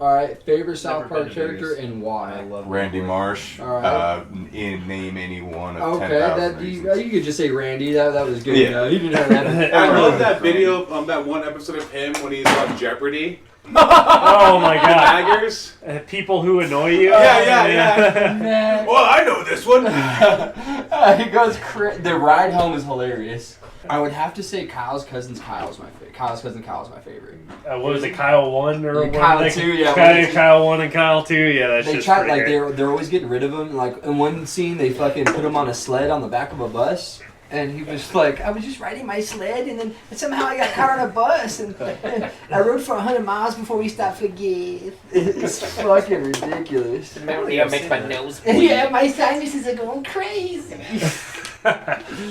Speaker 9: All right, favorite South
Speaker 8: Never
Speaker 9: Park
Speaker 8: been to
Speaker 9: character
Speaker 8: Vegas.
Speaker 9: and
Speaker 8: I
Speaker 9: why?
Speaker 8: love
Speaker 7: Randy Marsh.
Speaker 9: All right.
Speaker 7: Name any one of
Speaker 9: Okay,
Speaker 7: 10,000
Speaker 9: that
Speaker 7: reasons.
Speaker 9: you could just say Randy. That was good.
Speaker 7: Yeah.
Speaker 9: You didn't have that.
Speaker 6: I love that video on that one episode of him when he's on Jeopardy.
Speaker 2: Oh my God.
Speaker 6: Daggers.
Speaker 2: People who annoy you.
Speaker 6: Yeah.
Speaker 9: Man.
Speaker 6: Well, I know this one.
Speaker 9: He goes the ride home is hilarious. I would have to say Kyle's cousin Kyle's my favorite.
Speaker 2: What was it, Kyle 1 or
Speaker 9: Yeah,
Speaker 2: what?
Speaker 9: Kyle
Speaker 2: They-
Speaker 9: 2, yeah.
Speaker 2: Kyle 1 and Kyle 2, yeah, that's
Speaker 9: They
Speaker 2: just
Speaker 9: tried
Speaker 2: pretty
Speaker 9: like
Speaker 2: great.
Speaker 9: they're always getting rid of him. Like in one scene, they fucking put him on a sled on the back of a bus, and he was like, "I was just riding my sled, and then somehow I got caught on a bus, and I rode for 100 miles before we stopped for gas." It's fucking ridiculous.
Speaker 4: Yeah, makes my nose
Speaker 9: Yeah, my sinuses are going crazy.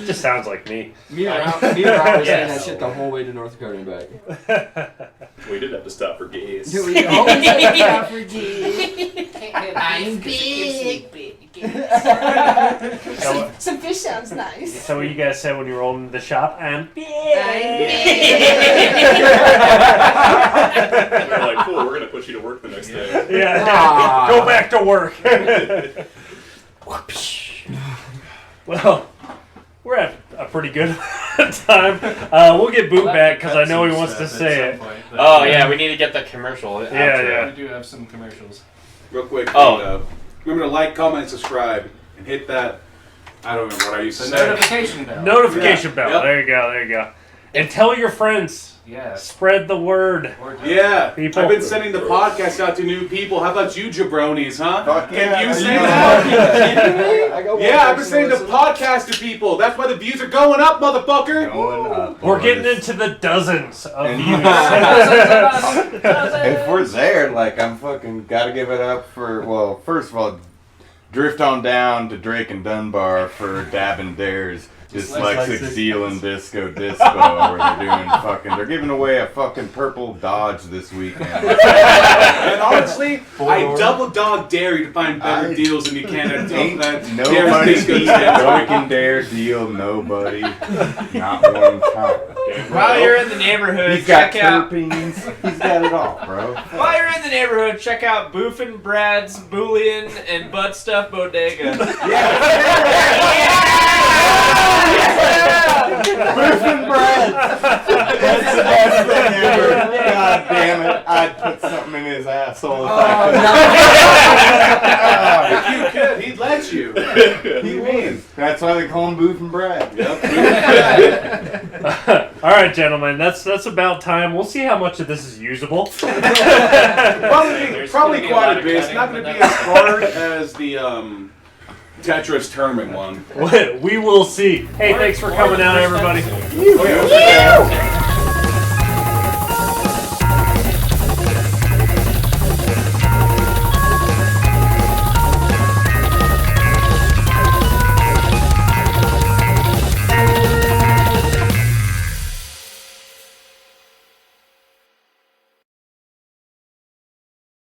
Speaker 2: Just sounds like me.
Speaker 9: Me and Ryan were saying
Speaker 2: Yes.
Speaker 9: that shit the whole way to North Dakota and back.
Speaker 5: We did have to stop for gays.
Speaker 9: Dude, we always had to stop for gas. I'm big.
Speaker 2: So,
Speaker 9: Some fish sounds nice.
Speaker 2: so what you guys said when you rolled into the shop? I'm big.
Speaker 5: They're like, cool, we're gonna put you to work the next day.
Speaker 2: Yeah.
Speaker 9: Ah.
Speaker 2: Go back to work. Well, we're at a pretty good time. We'll get Boot back because I know he wants to say it.
Speaker 4: Oh yeah, we need to get the commercial.
Speaker 2: Yeah.
Speaker 1: We do have some commercials.
Speaker 6: Real quick.
Speaker 4: Oh.
Speaker 6: Remember to like, comment, subscribe, and hit that. I don't remember what I used to
Speaker 1: The
Speaker 6: say.
Speaker 1: notification bell.
Speaker 2: Notification bell.
Speaker 6: Yep.
Speaker 2: There you go. And tell your friends.
Speaker 1: Yeah.
Speaker 2: Spread the word.
Speaker 6: Yeah,
Speaker 2: People.
Speaker 6: I've been sending the podcast out to new people. How about you, jabronis, huh?
Speaker 7: Fuck
Speaker 6: Can
Speaker 7: yeah,
Speaker 6: you say
Speaker 7: you
Speaker 6: that?
Speaker 3: I got one
Speaker 6: Yeah, I've been
Speaker 3: person
Speaker 6: sending the
Speaker 3: listening.
Speaker 6: podcast to people. That's why the views are going up, motherfucker.
Speaker 7: Going up,
Speaker 2: We're
Speaker 7: boys.
Speaker 2: getting into the dozens of
Speaker 7: And-
Speaker 2: views.
Speaker 7: If we're there, like, I'm fucking gotta give it up for, well, first of all, drift on down to Drake and Dunbar for Dabbing Dares. Dyslexic Seal and Disco Disco, where they're doing they're giving away a fucking purple Dodge this weekend.
Speaker 6: And honestly, I double dog dare you to find better deals than you can at that.
Speaker 7: Nobody
Speaker 6: Dare's
Speaker 7: beat Drake and Dare deal, nobody. Not one time.
Speaker 8: While you're in the neighborhood,
Speaker 7: He's got
Speaker 8: check out.
Speaker 7: terpenes. He's got it all, bro.
Speaker 8: While you're in the neighborhood, check out Boof and Brad's Boolean and Butt Stuff Bodega.
Speaker 7: Boof and Brad. That's the best thing ever. God damn it. I'd put something in his asshole if I
Speaker 6: If you could, he'd let you.
Speaker 7: could. He means. That's why they call him Boof and Brad.
Speaker 2: All right, gentlemen, that's about time. We'll see how much of this is usable.
Speaker 6: Probably quite a bit. It's not going to be as hard as the Tetris tournament one.
Speaker 2: We will see. Hey, thanks for coming out, everybody.
Speaker 6: Oh, yeah.